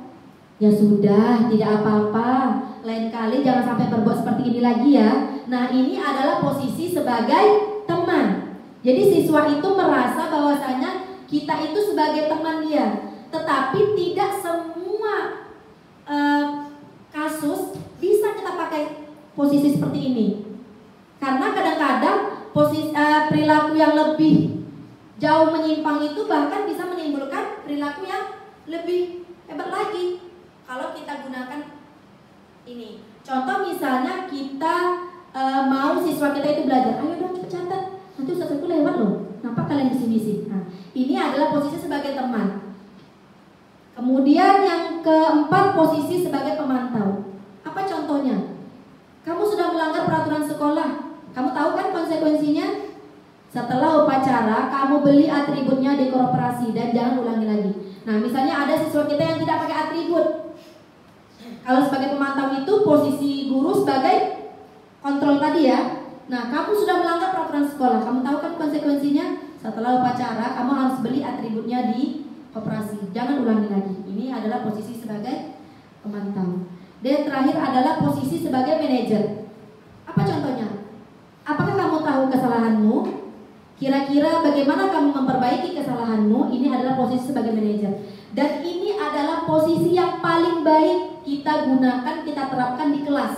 Ya sudah, tidak apa-apa. Lain kali jangan sampai berbuat seperti ini lagi ya. Nah, ini adalah posisi sebagai teman. Jadi siswa itu merasa bahwasanya kita itu sebagai teman dia. Tetapi tidak semua kasus bisa kita pakai posisi seperti ini. Karena kadang-kadang posisi perilaku yang lebih jauh menyimpang itu bahkan bisa menimbulkan perilaku yang lebih hebat lagi kalau kita gunakan ini. Contoh misalnya kita mau siswa kita itu belajar, ayo dong cepet catat, nanti ustazku lewat loh, kenapa kalian bisik-bisik? Nah, ini adalah posisi sebagai teman. Kemudian yang keempat, posisi sebagai pemantau. Apa contohnya? Kamu sudah melanggar peraturan sekolah, kamu tahu kan konsekuensinya? Setelah upacara, kamu beli atributnya di koperasi dan jangan ulangi lagi. Nah, misalnya ada siswa kita yang tidak pakai atribut. Kalau sebagai pemantau itu posisi guru sebagai kontrol tadi ya. Nah, kamu sudah melanggar peraturan sekolah, kamu tahu kan konsekuensinya? Setelah upacara, kamu harus beli atributnya di koperasi. Jangan ulangi lagi. Ini adalah posisi sebagai pemantau. Dan terakhir adalah posisi sebagai manajer. Apa contohnya? Apakah kamu tahu kesalahanmu? Kira-kira bagaimana kamu memperbaiki kesalahanmu? Ini adalah posisi sebagai manajer. Dan ini adalah posisi yang paling baik kita gunakan, kita terapkan di kelas.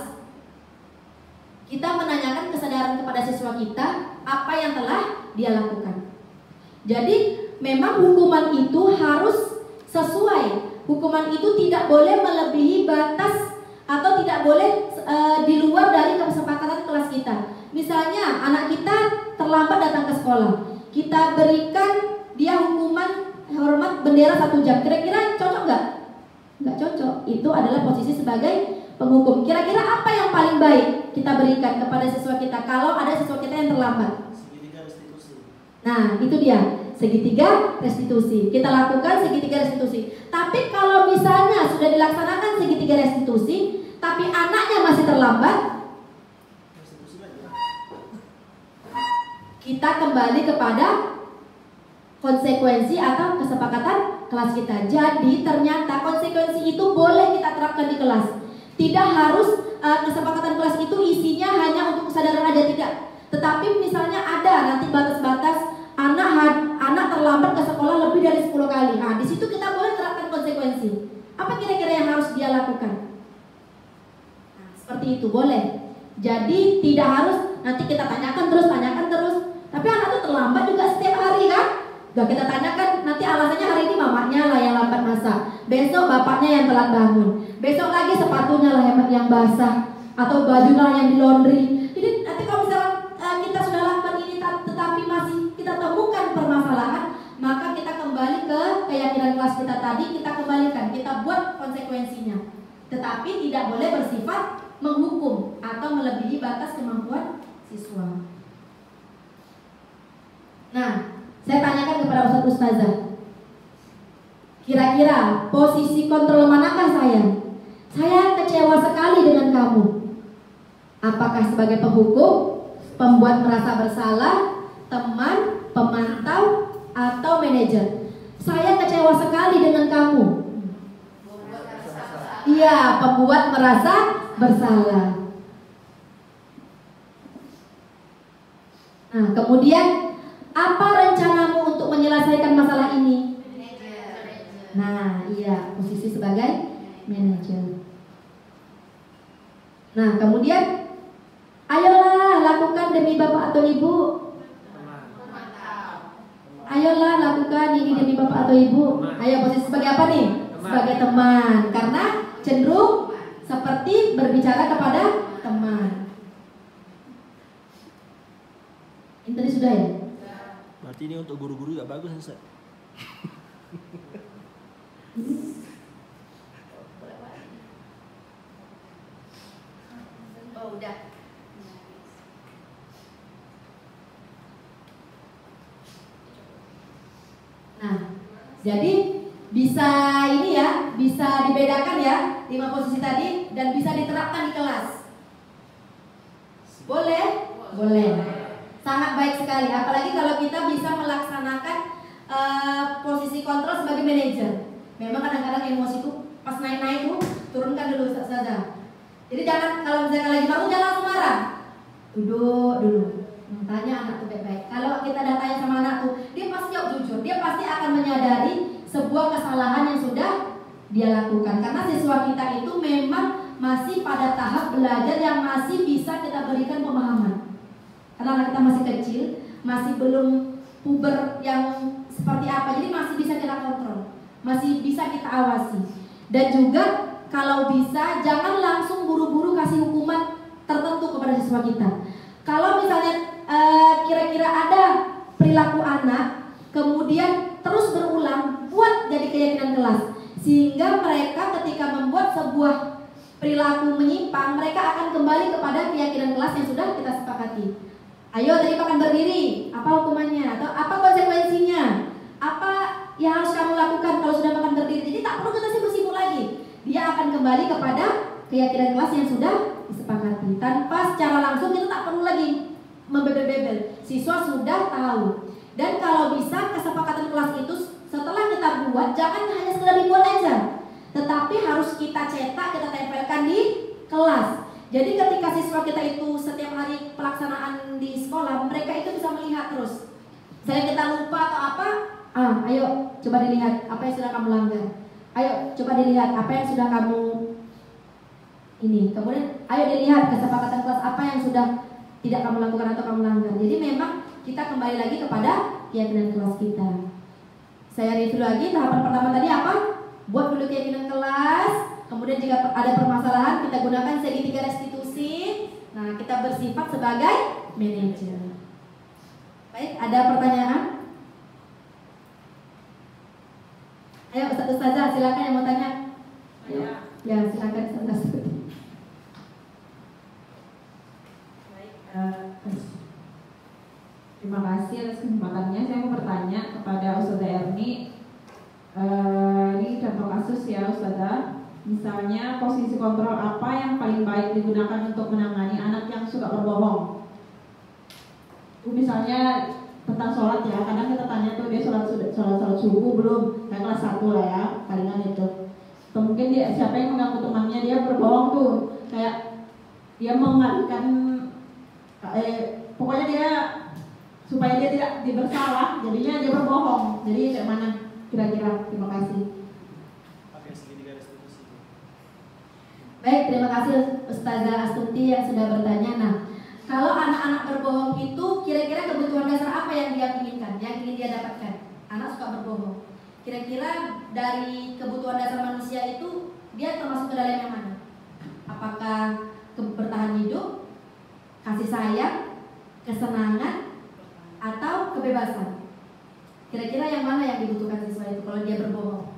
Kita menanyakan kesadaran kepada siswa kita apa yang telah dia lakukan. Jadi memang hukuman itu harus sesuai. Hukuman itu tidak boleh melebihi batas atau tidak boleh di luar dari kesepakatan kelas kita. Misalnya anak kita terlambat datang ke sekolah, kita berikan dia hukuman hormat bendera 1 jam. Kira-kira cocok nggak? Nggak cocok. Itu adalah posisi sebagai penghukum. Kira-kira apa yang paling baik kita berikan kepada siswa kita kalau ada siswa kita yang terlambat? Segitiga restitusi. Nah, itu dia, segitiga restitusi. Kita lakukan segitiga restitusi. Tapi kalau misalnya sudah dilaksanakan segitiga restitusi, tapi anaknya masih terlambat, kita kembali kepada konsekuensi atau kesepakatan kelas kita. Jadi ternyata konsekuensi itu boleh kita terapkan di kelas. Tidak harus kesepakatan kelas itu isinya hanya untuk kesadaran aja, tidak. Tetapi misalnya ada nanti batas-batas anak terlambat ke sekolah lebih dari 10 kali. Nah, di situ kita boleh terapkan konsekuensi. Apa kira-kira yang harus dia lakukan? Nah, seperti itu boleh. Jadi tidak harus nanti kita tanyakan terus. Tapi anak itu terlambat juga setiap hari kan? Gak kita tanyakan, nanti alasannya hari ini mamanya lah yang lambat masak, besok bapaknya yang telat bangun, besok lagi sepatunya lah yang basah, atau bajunya lah yang di laundry. Jadi nanti kalau misalnya kita sudah lakukan ini tetapi masih kita temukan permasalahan, maka kita kembali ke keyakinan kelas kita tadi, kita kembalikan, kita buat konsekuensinya. Tetapi tidak boleh bersifat menghukum atau melebihi batas kemampuan siswa. Nah, saya tanyakan kepada ustazah, kira-kira posisi kontrol manakah saya? Saya kecewa sekali dengan kamu. Apakah sebagai penghukum, pembuat merasa bersalah, teman, pemantau, atau manajer? Saya kecewa sekali dengan kamu. Iya, pembuat merasa bersalah. Nah, kemudian apa rencanamu untuk menyelesaikan masalah ini? Nah, iya, posisi sebagai manajer. Nah, kemudian ayolah lakukan demi bapak atau ibu. Ayolah lakukan ini demi bapak atau ibu. Ayo, posisi sebagai apa nih? Sebagai teman, karena cenderung seperti berbicara kepada teman. Ini tadi sudah ya? Berarti ini untuk guru-guru gak bagus, Ustaz. Oh, udah. Nah, jadi bisa ini ya, bisa dibedakan ya 5 posisi tadi dan bisa diterapkan di kelas. Boleh? Boleh. Sangat baik sekali. Apalagi kalau kita bisa melaksanakan posisi kontrol sebagai manajer. Memang kadang-kadang emosi itu pas naik-naik itu turunkan dulu saja. Jadi jangan, kalau misalnya lagi bangun jangan langsung marah. Duduk dulu. Tanya anak tuh baik-baik. Kalau kita udah tanya sama anak tuh, dia pasti jawab jujur. Dia pasti akan menyadari sebuah kesalahan yang sudah dia lakukan. Karena siswa kita itu memang masih pada tahap belajar yang masih bisa kita berikan pemahaman. Karena anak kita masih kecil, masih belum puber yang seperti apa. Jadi masih bisa kita kontrol, masih bisa kita awasi. Dan juga kalau bisa jangan langsung buru-buru kasih hukuman tertentu kepada siswa kita. Kalau misalnya kira-kira ada perilaku anak kemudian terus berulang, buat jadi keyakinan kelas, sehingga mereka ketika membuat sebuah perilaku menyimpang, mereka akan kembali kepada keyakinan kelas yang sudah kita sepakati. Ayo tadi makan berdiri, apa hukumannya atau apa konsekuensinya, apa yang harus kamu lakukan kalau sudah makan berdiri. Jadi tak perlu kita sibuk-sibuk lagi, dia akan kembali kepada keyakinan kelas yang sudah disepakati. Tanpa secara langsung kita tak perlu lagi membebel-bebel, siswa sudah tahu. Dan kalau bisa kesepakatan kelas itu setelah kita buat, jangan hanya sekedar dibuat aja, tetapi harus kita cetak, kita tempelkan di kelas. Jadi ketika siswa kita itu setiap hari pelaksanaan di sekolah, mereka itu bisa melihat terus. Misalnya kita lupa atau apa, ayo coba dilihat apa yang sudah kamu langgar. Ayo coba dilihat apa yang sudah kamu ini. Kemudian ayo dilihat kesepakatan kelas apa yang sudah tidak kamu lakukan atau kamu langgar. Jadi memang kita kembali lagi kepada keyakinan kelas kita. Saya review lagi, tahapan pertama tadi apa? Buat dulu keyakinan kelas. Kemudian jika ada permasalahan, kita gunakan segitiga restitusi. Nah, kita bersifat sebagai manajer. Baik, ada pertanyaan? Ayo Ustazah, silakan yang mau tanya. Ya, silakan Ustazah. Terima kasih atas kesempatannya. Saya mau bertanya kepada Ustazah Erni. Ini contoh kasus ya Ustazah. Misalnya posisi kontrol apa yang paling baik digunakan untuk menangani anak yang suka berbohong? Misalnya tentang sholat ya. Kadang kita tanya tuh dia sholat subuh belum? Kayak kelas 1 lah ya, palingan itu. Atau mungkin dia siapa yang mengganggu temannya, dia berbohong tuh. Kayak dia mengalihkan, pokoknya dia supaya dia tidak bersalah, jadinya dia berbohong. Jadi kayak mana kira-kira? Terima kasih. Baik, terima kasih Ustazah Astuti yang sudah bertanya. Nah, kalau anak-anak berbohong itu kira-kira kebutuhan dasar apa yang dia inginkan, yang ingin dia dapatkan? Anak suka berbohong. Kira-kira dari kebutuhan dasar manusia itu dia termasuk ke dalam yang mana? Apakah bertahan hidup, kasih sayang, kesenangan, atau kebebasan? Kira-kira yang mana yang dibutuhkan siswa itu kalau dia berbohong?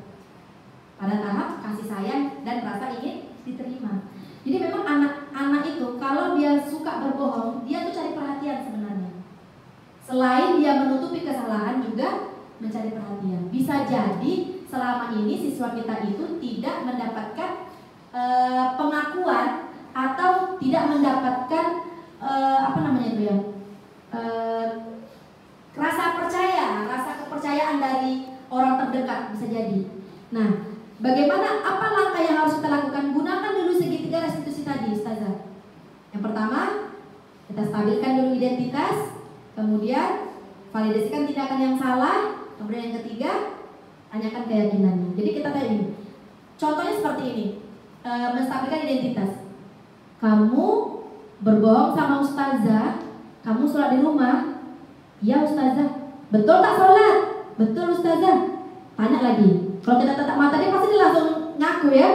Pada tahap kasih sayang dan rasa ingin diterima. Jadi memang anak-anak itu kalau dia suka berbohong, dia tuh cari perhatian sebenarnya. Selain dia menutupi kesalahan, juga mencari perhatian. Bisa jadi selama ini siswa kita itu tidak mendapatkan pengakuan atau tidak mendapatkan rasa percaya, rasa kepercayaan dari orang terdekat, bisa jadi. Nah, bagaimana, apa langkah yang harus kita lakukan? Gunakan dulu segitiga restitusi tadi, Ustazah. Yang pertama, kita stabilkan dulu identitas, kemudian validasikan tindakan yang salah, kemudian yang ketiga, tanyakan keyakinannya. Jadi kita tadi, contohnya seperti ini, menstabilkan identitas. Kamu berbohong sama Ustazah, kamu sholat di rumah. Ya Ustazah. Betul tak sholat? Betul Ustazah. Tanya lagi. Kalau kita tatap mata dia pasti dia langsung ngaku ya.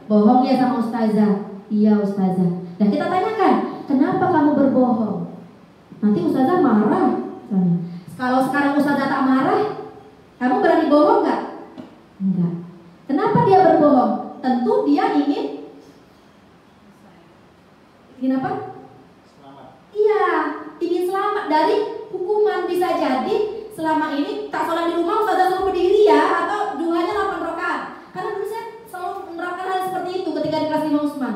Bohong ya sama Ustazah. Iya Ustazah. Dan kita tanyakan, kenapa kamu berbohong? Nanti Ustazah marah. bisa jadi selama ini tak sholat di rumah ustazah suruh berdiri ya, atau duhanya 8 rakaat. Karena dulu saya selalu menerapkan hal seperti itu ketika di kelas 5 Usman.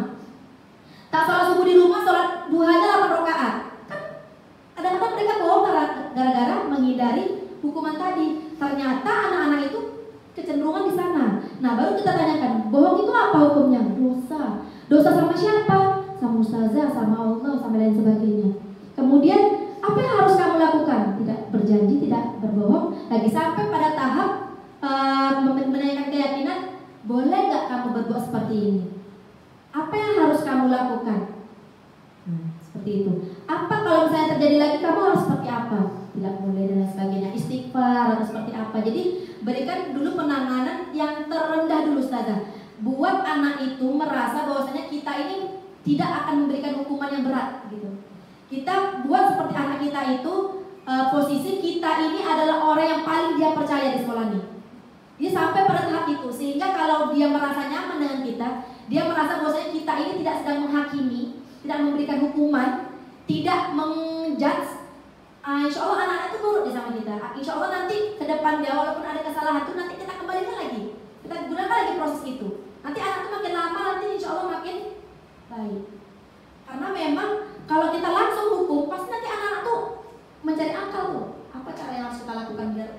Tak sholat subuh di rumah, sholat duhanya 8 rakaat. Kan kadang-kadang mereka bohong gara-gara menghindari hukuman tadi. Ternyata anak-anak itu kecenderungan di sana. Nah, baru kita tanyakan, bohong itu apa hukumnya? Dosa. Dosa sama siapa? Sama ustazah, sama Allah, sama lain sebagainya. Kemudian apa yang harus kamu lakukan? Tidak berjanji, tidak berbohong. Lagi sampai pada tahap menanyakan keyakinan, boleh nggak kamu berbuat seperti ini? Apa yang harus kamu lakukan? Seperti itu. Apa kalau misalnya terjadi lagi, kamu harus seperti apa? Tidak boleh dan lain sebagainya. Istighfar atau seperti apa? Jadi berikan dulu penanganan yang terendah dulu, ustazah. Buat anak itu merasa bahwasanya kita ini tidak akan memberikan hukuman yang berat gitu. Kita buat seperti anak kita itu posisi kita ini adalah orang yang paling dia percaya di sekolah ini. Dia sampai pada tahap itu, sehingga kalau dia merasa nyaman dengan kita, dia merasa bahwasanya kita ini tidak sedang menghakimi, tidak memberikan hukuman, tidak menjudge. Insya Allah anak-anak itu nurut sama kita. Insya Allah nanti ke depan dia walaupun ada kesalahan itu nanti kita kembalikan lagi, kita gunakan lagi proses itu. Nanti anak itu makin lama nanti insya Allah makin baik. Karena memang kalau kita langsung hukum, pasti nanti anak-anak tuh mencari akal tuh. Apa cara yang harus kita lakukan biar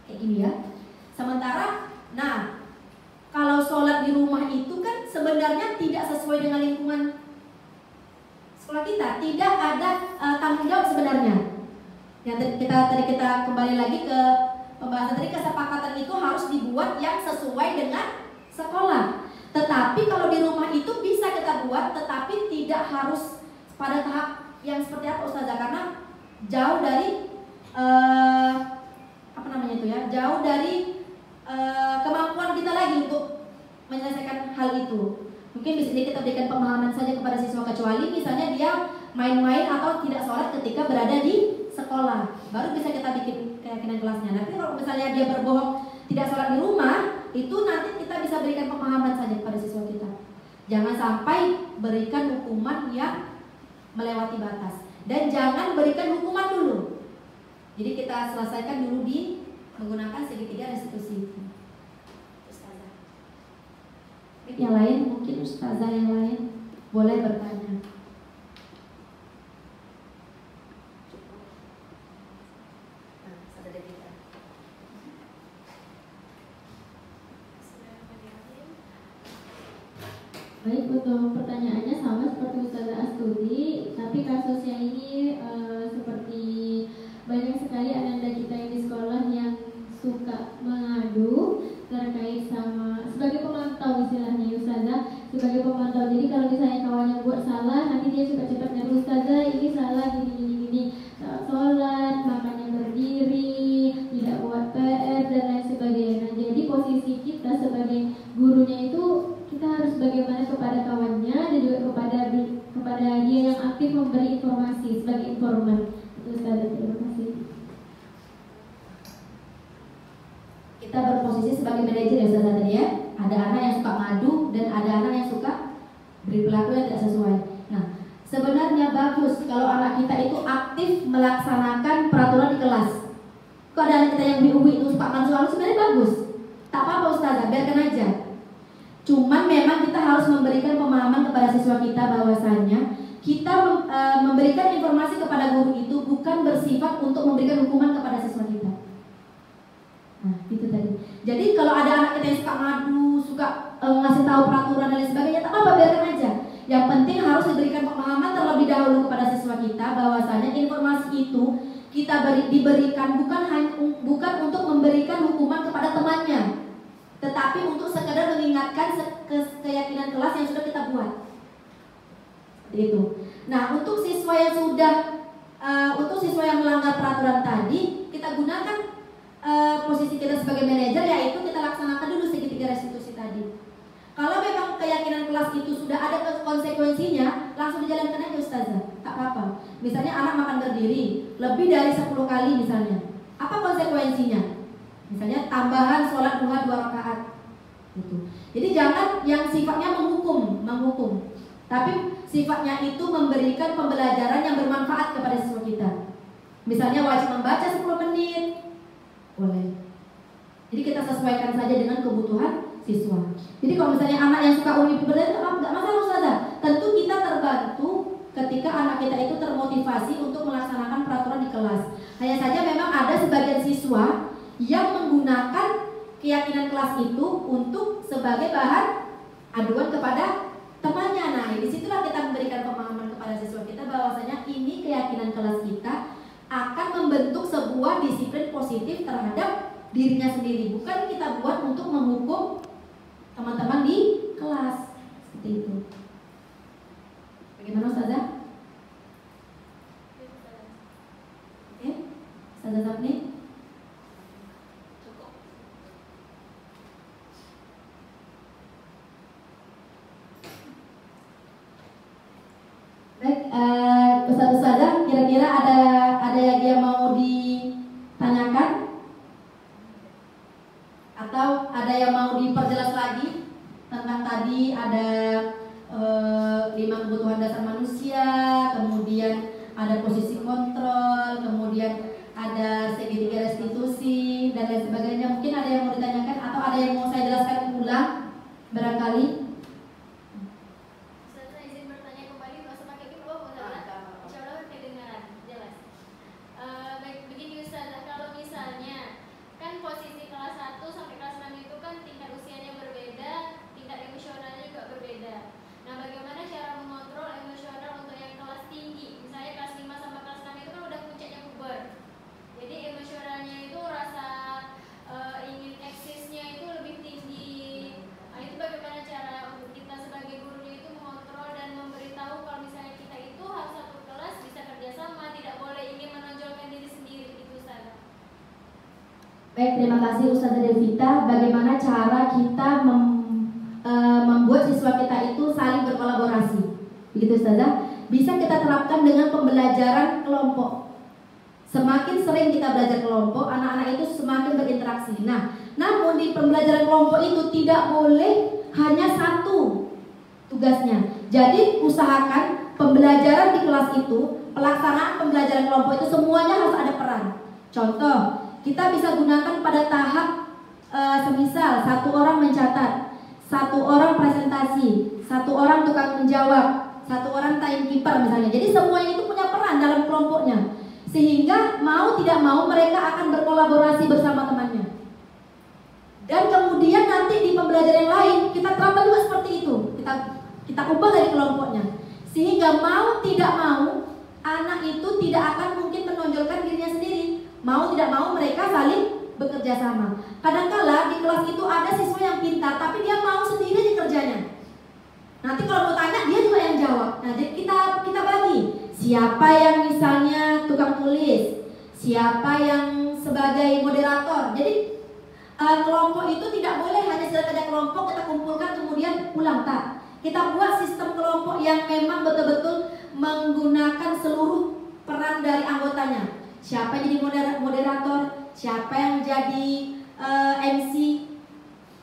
kayak gini ya? Sementara, nah kalau sholat di rumah itu kan sebenarnya tidak sesuai dengan lingkungan sekolah kita. Tidak ada tanggung jawab sebenarnya. Yang tadi kita kembali lagi ke pembahasan tadi, kesepakatan itu harus dibuat yang sesuai dengan sekolah. Tetapi kalau di rumah itu bisa kita buat, tetapi tidak harus pada tahap yang seperti apa ustazah, karena jauh dari jauh dari kemampuan kita lagi untuk menyelesaikan hal itu. Mungkin bisa kita berikan pemahaman saja kepada siswa, kecuali misalnya dia main-main atau tidak sholat ketika berada di sekolah, baru bisa kita bikin keyakinan kelasnya. Tapi kalau misalnya dia berbohong tidak sholat di rumah, itu nanti kita bisa berikan pemahaman saja kepada siswa kita. Jangan sampai berikan hukuman yang melewati batas, dan jangan berikan hukuman dulu. Jadi kita selesaikan dulu di menggunakan segitiga restitusi. Ustazah. Yang lain mungkin ustazah yang lain boleh bertanya. Baik, untuk pertanyaannya sama seperti Ustazah Astuti, tapi kasusnya ini seperti banyak sekali anak-anak kita yang di sekolah yang suka mengadu terkait sama sebagai pemantau, istilahnya Ustazah, sebagai pemantau. Jadi kalau misalnya kawannya buat salah, nanti dia cepat-cepat ngadu, Ustazah ini salah gini, tak sholat, makannya berdiri, tidak buat PR dan lain sebagainya. Nah, jadi posisi kita sebagai gurunya itu kita harus bagaimana kepada kawannya dan juga kepada dia yang aktif memberi informasi sebagai informan. Itu Ustazah, terima kasih. Kita berposisi sebagai manajer ya Ustazah tadi ya. Ada anak yang suka ngadu dan ada anak yang suka beri perilaku yang tidak sesuai. Nah, sebenarnya bagus kalau anak kita itu aktif melaksanakan peraturan di kelas. Kalau ada anak kita yang ubi itu suka ngadu, sebenarnya bagus. Tak apa-apa Ustazah, biarkan aja. Cuman memang kita harus memberikan pemahaman kepada siswa kita bahwasanya kita memberikan informasi kepada guru itu bukan bersifat untuk memberikan hukuman kepada siswa kita. Nah, itu tadi. Jadi kalau ada anak kita yang suka ngadu, suka ngasih tahu peraturan dan lain sebagainya, tak apa-apa, biarkan aja. Yang penting harus diberikan pemahaman terlebih dahulu kepada siswa kita bahwasanya informasi itu kita diberikan bukan untuk memberikan hukuman kepada temannya, tetapi untuk sekedar mengingatkan keyakinan kelas yang sudah kita buat. Itu. Nah, untuk siswa yang melanggar peraturan tadi, kita gunakan posisi kita sebagai manajer, yaitu kita laksanakan dulu segitiga restitusi tadi. Kalau memang keyakinan kelas itu sudah ada konsekuensinya, langsung dijalankan aja Ustazah, tak apa-apa. Misalnya anak makan berdiri lebih dari 10 kali misalnya, apa konsekuensinya? Misalnya tambahan sholat duha 2 rakaat gitu. Jadi jangan yang sifatnya menghukum, tapi sifatnya itu memberikan pembelajaran yang bermanfaat kepada siswa kita. Misalnya wajib membaca 10 menit, boleh. Jadi kita sesuaikan saja dengan kebutuhan siswa. Jadi kalau misalnya anak yang suka uni berarti nggak masalah Ustazah. Tentu kita terbantu ketika anak kita itu termotivasi untuk melaksanakan peraturan di kelas. Hanya saja memang ada sebagian siswa yang menggunakan keyakinan kelas itu untuk sebagai bahan aduan kepada temannya. Nah, disitulah kita memberikan pemahaman kepada siswa kita bahwasanya ini keyakinan kelas kita akan membentuk sebuah disiplin positif terhadap dirinya sendiri, bukan kita buat untuk menghukum teman-teman di kelas. Seperti itu. Bagaimana Ustazah? Oke, Ustazah Sapni? Cukup. Baik, Ustazah, kira-kira ada yang mau ditanyakan? Atau ada yang mau diperjelas lagi tentang tadi ada 5 kebutuhan dasar manusia, kemudian ada posisi kontrol, kemudian ada segitiga restitusi dan lain sebagainya. Mungkin ada yang mau ditanyakan atau ada yang mau saya jelaskan ulang barangkali. Saya izin bertanya kembali, nggak usah pakai mikrofon, insya Allah kedengaran jelas. Baik, begini Ustazah, kalau misalnya kan posisi kelas 1 sampai kelas 6 itu kan tingkat usianya berbeda, tingkat emosionalnya juga berbeda. Nah, bagaimana cara mengontrol emosional untuk yang kelas tinggi? Misalnya kelas 5 sama kelas 6 itu kan udah puncaknya puber. Jadi emosionalnya itu rasa ingin eksisnya itu lebih tinggi. Nah, itu bagaimana cara untuk kita sebagai gurunya itu mengontrol dan memberitahu kalau misalnya kita itu harus satu kelas bisa kerjasama, tidak boleh ingin menonjolkan diri sendiri gitu Ustazah. Baik, terima kasih Ustazah Devita. Bagaimana cara kita membuat siswa kita itu saling berkolaborasi? Begitu Ustazah. Bisa kita terapkan dengan pembelajaran kelompok. Semakin sering kita belajar kelompok, anak-anak itu semakin berinteraksi. Nah, namun di pembelajaran kelompok itu tidak boleh hanya satu tugasnya. Jadi usahakan pembelajaran di kelas itu, pelaksanaan pembelajaran kelompok itu semuanya harus ada peran. Contoh, kita bisa gunakan pada tahap semisal 1 orang mencatat, 1 orang presentasi, 1 orang tukang menjawab, 1 orang timekeeper misalnya. Jadi semuanya itu punya peran dalam kelompoknya, sehingga mau tidak mau mereka akan berkolaborasi bersama temannya. Dan kemudian nanti di pembelajaran yang lain kita terapkan juga seperti itu. Kita ubah dari kelompoknya, sehingga mau tidak mau anak itu tidak akan mungkin menonjolkan dirinya sendiri. Mau tidak mau mereka saling bekerja sama. Kadang-kala di kelas itu ada siswa yang pintar, tapi dia mau sendiri di kerjanya. Nanti kalau mau tanya dia juga yang jawab. Nah, jadi kita bagi. Siapa yang misalnya tukang tulis, siapa yang sebagai moderator. Jadi kelompok itu tidak boleh hanya kerja kelompok kita kumpulkan kemudian pulang, tak. Kita buat sistem kelompok yang memang betul-betul menggunakan seluruh peran dari anggotanya. Siapa yang jadi moderator, siapa yang jadi MC,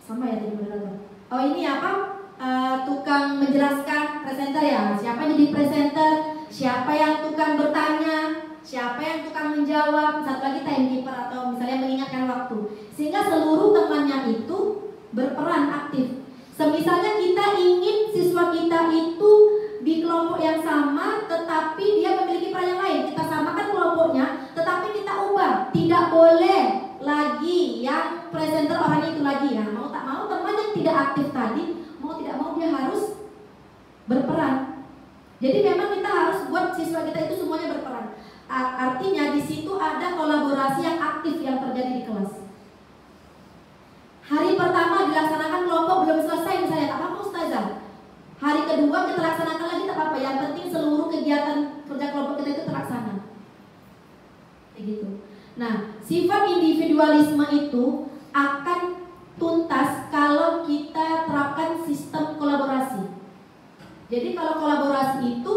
sama ya jadi moderator. Oh ini apa? Tukang menjelaskan, presenter ya. Siapa yang jadi presenter, siapa yang tukang bertanya, siapa yang tukang menjawab, satu lagi timekeeper atau misalnya mengingatkan waktu. Sehingga seluruh temannya itu berperan aktif. Semisalnya kita ingin siswa kita itu di kelompok yang sama, tetapi dia memiliki peran yang lain. Kita samakan kelompoknya, tetapi kita ubah. Tidak boleh lagi yang presenter orang itu lagi. Nah, mau tak mau teman yang tidak aktif tadi, mau tidak mau dia harus berperan. Jadi memang kita harus buat siswa kita itu semuanya berperan. Artinya di situ ada kolaborasi yang aktif yang terjadi di kelas. Hari pertama dilaksanakan kelompok belum selesai misalnya, tak apa-apa Ustazah. Hari kedua kita laksanakan lagi tak apa-apa. Yang penting seluruh kegiatan kerja kelompok kita itu terlaksana. Begitu. Nah, sifat individualisme itu akan tuntas kalau kita terapkan sistem kolaborasi. Jadi kalau kolaborasi itu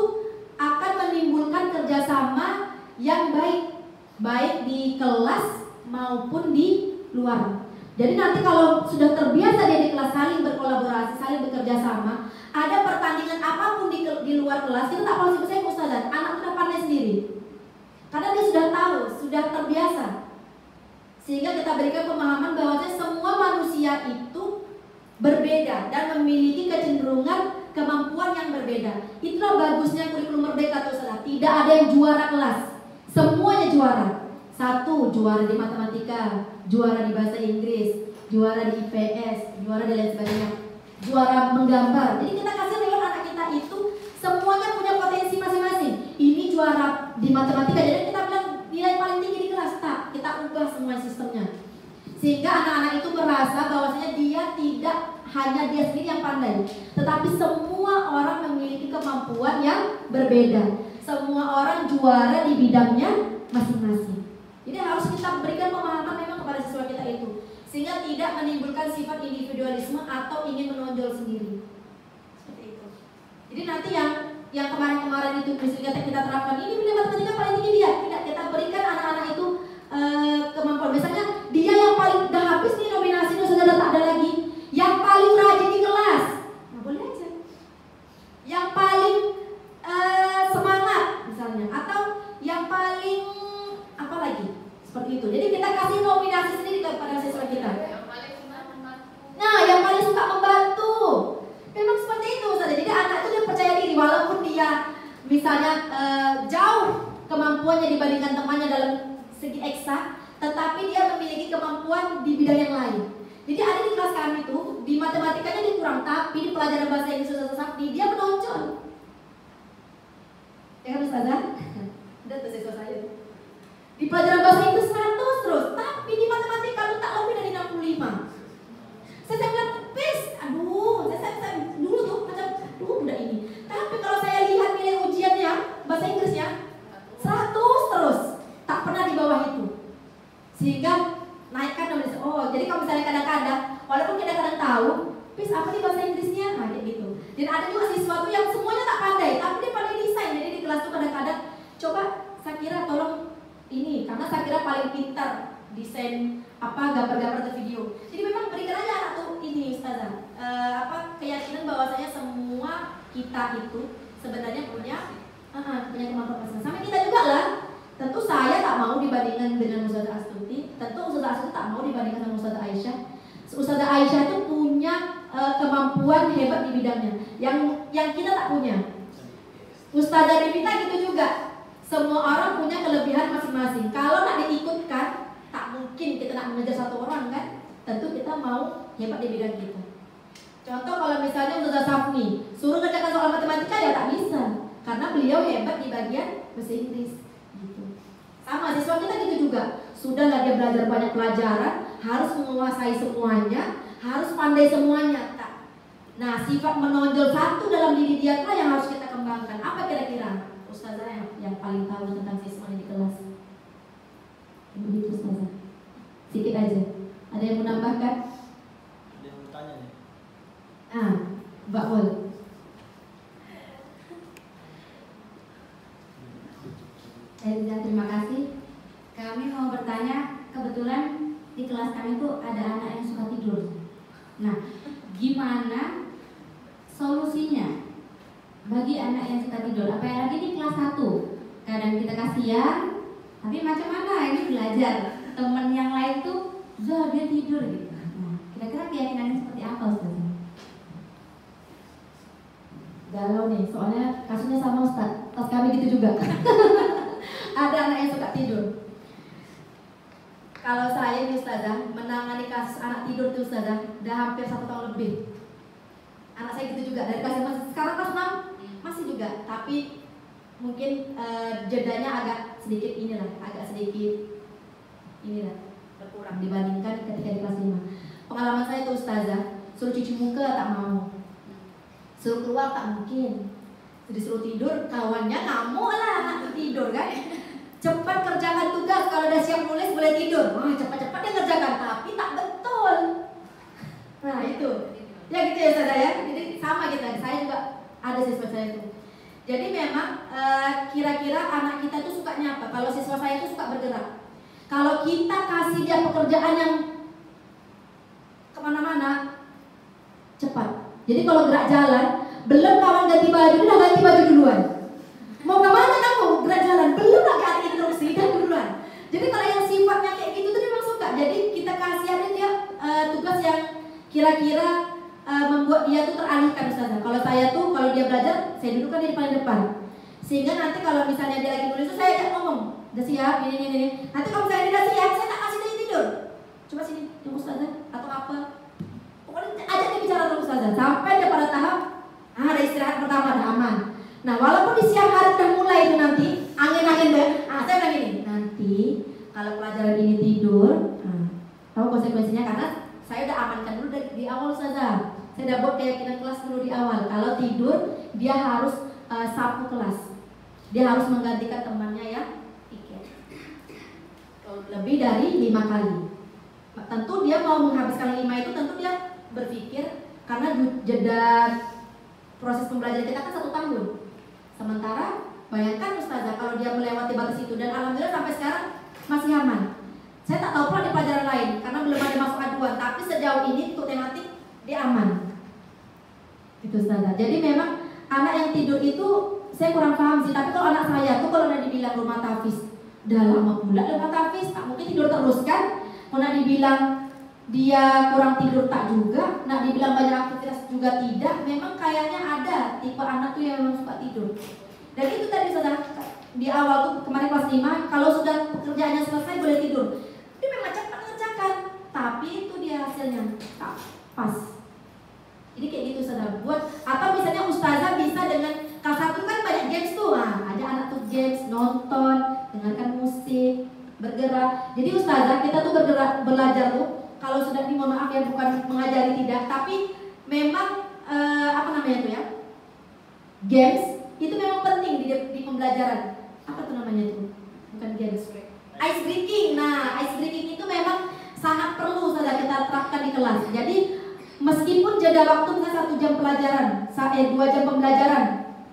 akan menimbulkan kerjasama yang baik di kelas maupun di luar. Jadi nanti kalau sudah terbiasa dia di kelas saling berkolaborasi, saling bekerja sama, ada pertandingan apapun di luar kelas, kita tak perlu saya Ustazah, anak sudah pandai sendiri. Karena dia sudah tahu, sudah terbiasa. Sehingga kita berikan pemahaman bahwa semua manusia itu berbeda dan memiliki kecenderungan kemampuan yang berbeda. Itulah bagusnya kurikulum Merdeka tuh salah. Tidak ada yang juara kelas, semuanya juara. Satu juara di matematika, juara di bahasa Inggris, juara di IPS, juara di lain sebagainya, juara menggambar. Jadi kita kasih lewat anak kita itu semuanya punya potensi masing-masing. Ini juara di matematika, jadi kita bilang nilai paling tinggi di kelas. Tak, kita ubah semua sistemnya. Sehingga anak-anak itu merasa bahwasanya dia tidak hanya dia sendiri yang pandai, tetapi semua orang memiliki kemampuan yang berbeda. Semua orang juara di bidangnya masing-masing. Jadi harus kita berikan pemahaman memang kepada siswa kita itu, sehingga tidak menimbulkan sifat individualisme atau ingin menonjol sendiri. Seperti itu. Jadi nanti yang kemarin-kemarin itu misalnya kita terapkan ini nilai matematika paling tinggi dia, tidak, kita berikan anak-anak itu kemampuan. Misalnya dia yang paling udah habis nih nominasi, sudah tak ada lagi. Yang paling rajin di kelas, nah boleh aja. Yang paling semangat misalnya, atau yang paling apa lagi, seperti itu. Jadi kita kasih nominasi sendiri kepada siswa kita. Nah, yang paling suka membantu, memang seperti itu saja. Jadi anak itu dia percaya diri walaupun dia misalnya jauh kemampuannya dibandingkan temannya dalam segi eksak, tetapi dia memiliki kemampuan di bidang yang lain. Jadi ada di kelas kami tuh, di matematikanya dia kurang, tapi di pelajaran bahasa Inggris Ustazah Sakti dia menonjol. Ya kan Ustazah? Udah tuh siswa saya. Di pelajaran bahasa Inggris 100 terus, tapi di matematika lu tak lebih dari 65. Saya bilang, "Pis, aduh, saya dulu tuh macam udah ini." Tapi kalau saya lihat nilai ujiannya bahasa Inggrisnya 100 terus, tak pernah di bawah itu. Sehingga naikkan nominasi. Oh, jadi kalau misalnya kadang-kadang walaupun kita kadang tahu, "Pis, apa nih bahasa Inggrisnya?" Nah, kayak gitu. Dan ada juga siswa tuh yang semuanya tak pandai, tapi dia pandai desain. Jadi di kelas tuh kadang-kadang coba saya kira tolong ini, karena saya kira paling pintar desain gambar-gambar atau video. Jadi memang berikan aja anak tuh ini Ustazah, keyakinan bahwasanya semua kita itu sebenarnya punya kemampuan masing-masing. Sama kita juga lah. Tentu saya tak mau dibandingkan dengan Ustazah Astuti. Tentu Ustazah Astuti tak mau dibandingkan dengan Ustazah Aisyah. Ustazah Aisyah itu punya kemampuan hebat di bidangnya yang kita tak punya. Ustazah Devita gitu juga. Semua orang punya kelebihan masing-masing. Kalau nak diikutkan, tak mungkin kita nak mengejar satu orang kan. Tentu kita mau hebat di bidang kita. Contoh kalau misalnya Ustazah Safni suruh ngerjakan soal matematika ya tak bisa, karena beliau hebat di bagian bahasa Inggris. Gitu. Sama siswa kita gitu juga. Sudahlah dia belajar banyak pelajaran, harus menguasai semuanya, harus pandai semuanya. Tak. Nah, sifat menonjol satu dalam diri dia lah yang harus kita kembangkan. Apa kira-kira Ustazah yang paling tahu tentang siswa di kelas? Begitu Ustazah. Sedikit aja. Ada yang mau nambahkan? Ada yang mau tanya nih. Mbak Wol. Terima kasih. Kami mau bertanya, kebetulan di kelas kami itu ada anak yang suka tidur. Nah, gimana solusinya bagi anak yang suka tidur? Apalagi di kelas 1, kadang kita kasihan, tapi macam mana ini belajar? Teman yang lain tuh, dia tidur gitu. Nah, kira-kira keyakinannya seperti apa Ustaz? Galau nih, soalnya kasusnya sama Ustaz. Tas kami gitu juga. Ada anak yang suka tidur. Kalau saya nih Ustazah, menangani kasus anak tidur tuh Ustazah, udah hampir 1 tahun lebih. Anak saya gitu juga, dari kelas sekarang kelas 6 masih juga, tapi mungkin jedanya agak sedikit berkurang dibandingkan ketika di kelas 5. Pengalaman saya tuh Ustazah, suruh cuci muka tak mau, suruh keluar tak mungkin, disuruh tidur kawannya ngamuk lah anak tidur kan. Cepat kerjakan tugas, kalau udah siap nulis boleh tidur. Wah, cepat-cepat dia kerjakan, tapi tak betul. Nah itu, ya gitu ya Ustazah ya. Jadi sama kita, saya juga ada siswa saya itu. Jadi memang kira-kira anak kita itu sukanya apa? Kalau siswa saya itu suka bergerak. Kalau kita kasih dia pekerjaan yang kemana-mana, cepat. Jadi kalau gerak jalan, belum kawan ganti baju, udah ganti baju duluan. Mau kemana kamu? Gerak jalan, belum lagi ada instruksi. Jadi kita kasih aja dia tugas yang kira-kira membuat dia tuh teralihkan Ustazah. Kalau saya tuh kalau dia belajar, saya dudukkan dia di paling depan. Sehingga nanti kalau misalnya dia lagi nulis, saya ajak ngomong, udah siap, ini. Nanti kalau misalnya dia udah siap, saya tak kasih dia tidur. Coba sini, yang Ustazah atau apa. Pokoknya ajak dia bicara terus Ustazah sampai dia pada tahap ada istirahat pertama, ada aman. Nah, walaupun di siang hari udah mulai itu nanti angin-angin deh. Saya bilang gini, nanti kalau pelajaran ini tidur, tahu konsekuensinya karena saya udah amankan dulu dari di awal Ustazah. Saya udah buat keyakinan kelas dulu di awal. Kalau tidur dia harus sapu kelas. Dia harus menggantikan temannya yang piket. Lebih dari 5 kali. Tentu dia mau menghabiskan 5 itu tentu dia berpikir karena jeda proses pembelajaran kita kan 1 tahun. Sementara bayangkan Ustazah kalau dia melewati batas itu dan alhamdulillah sampai sekarang masih aman. Saya tak tahu pula di pelajaran lain karena belum ada masuk aduan, tapi sejauh ini untuk tematik dia aman. Itu Ustazah. Jadi memang anak yang tidur itu saya kurang paham sih, tapi kalau anak saya tuh kalau udah dibilang rumah tafis, udah lama pula rumah tafis, tak mungkin tidur terus kan? Kalau nak dibilang dia kurang tidur tak juga, nak dibilang banyak aktivitas juga tidak. Memang kayaknya ada tipe anak tuh yang memang suka tidur. Dan itu tadi Ustazah di awal tuh kemarin kelas 5, kalau sudah pekerjaannya selesai boleh tidur. Dia memang cepat mengerjakan, tapi itu dia hasilnya tak pas. Jadi kayak gitu Ustazah buat. Atau misalnya Ustazah bisa dengan kelas 1 kan banyak games tuh, ada anak tuh games, nonton, dengarkan musik, bergerak. Jadi Ustazah kita tuh bergerak, belajar tuh kalau sudah mohon maaf ya bukan mengajari tidak, tapi memang apa namanya tuh ya, games itu memang penting di pembelajaran. Apa tuh namanya tuh? Bukan games, ice breaking. Nah, ice breaking itu memang sangat perlu Ustazah kita terapkan di kelas. Jadi meskipun jeda waktu misalnya 1 jam pelajaran, 2 jam pembelajaran,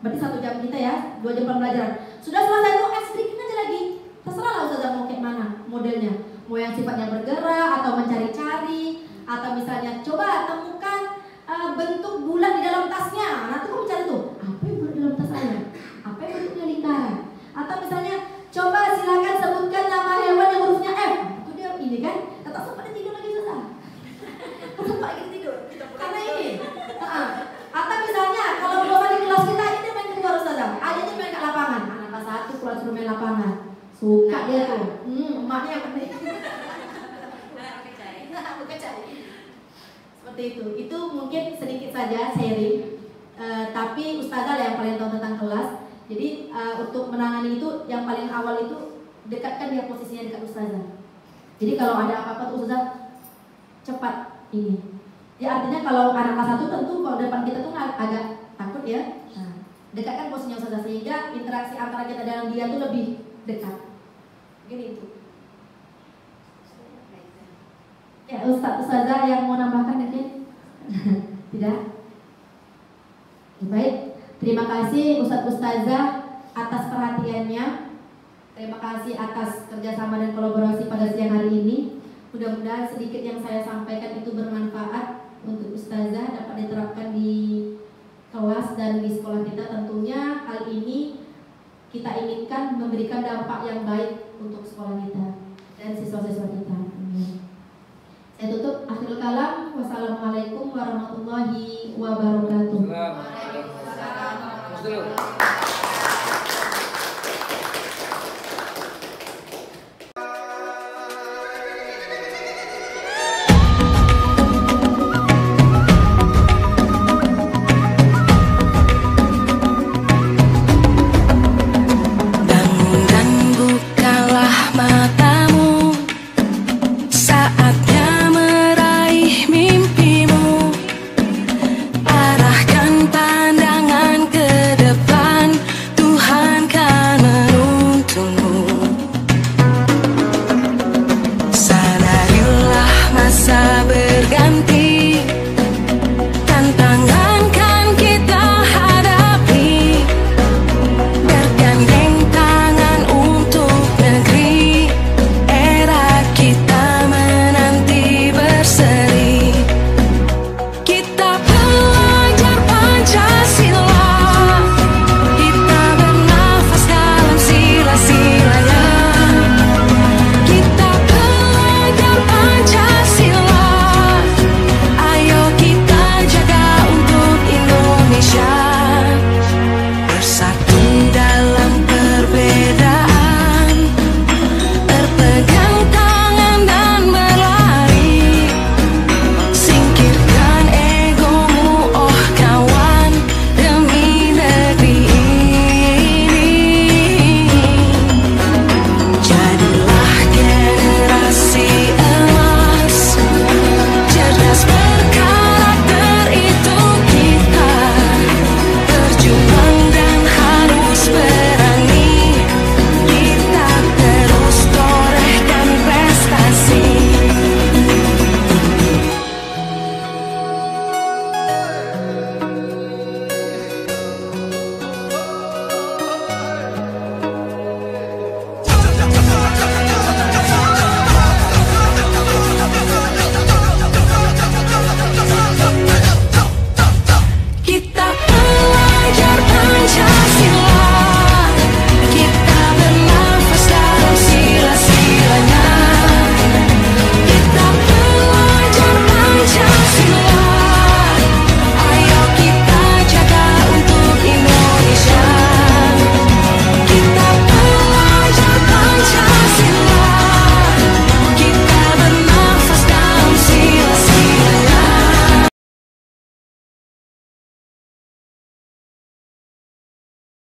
berarti 1 jam kita ya, 2 jam pembelajaran. Sudah selesai tuh ice breaking aja lagi. Terserah lah Ustazah mau kayak mana modelnya. Mau yang sifatnya bergerak atau mencari-cari, atau misalnya coba temukan bentuk bulat di dalam tasnya. Nanti kamu cari tuh, apa yang bulat di dalam tas saya? Apa yang bentuknya lingkaran? Atau misalnya coba silakan sebutkan nama hewan yang hurufnya F. Itu dia ini kan, tetap sempat tidur lagi Ustazah. Sempat lagi tidur. Karena ini. Atau misalnya kalau bosan di kelas kita ini main keluar Ustazah. Aja tuh main ke lapangan. Anak kelas 1 keluar suruh main lapangan. Suka dia tuh. Emaknya yang penting. Seperti itu. Itu mungkin sedikit saja sharing. Tapi Ustazah yang paling tahu tentang kelas. Jadi untuk menangani itu yang paling awal itu dekatkan dia posisinya dekat Ustazah. Jadi kalau ada apa-apa tuh Ustazah cepat ini. Ya artinya kalau anak kelas 1 tentu kalau depan kita tuh agak takut ya. Nah, dekatkan posisinya Ustazah sehingga interaksi antara kita dan dia tuh lebih dekat. Gini itu. Ya Ustazah yang mau nambahkan mungkin? Tidak? Baik, terima kasih Ustazah atas perhatiannya. Terima kasih atas kerjasama dan kolaborasi pada siang hari ini. Mudah-mudahan sedikit yang saya sampaikan itu bermanfaat untuk Ustazah, dapat diterapkan di kelas dan di sekolah kita. Tentunya hal ini kita inginkan memberikan dampak yang baik untuk sekolah kita dan siswa-siswa kita. Saya tutup akhirul kalam. Wassalamualaikum warahmatullahi wabarakatuh. Waalaikumsalam.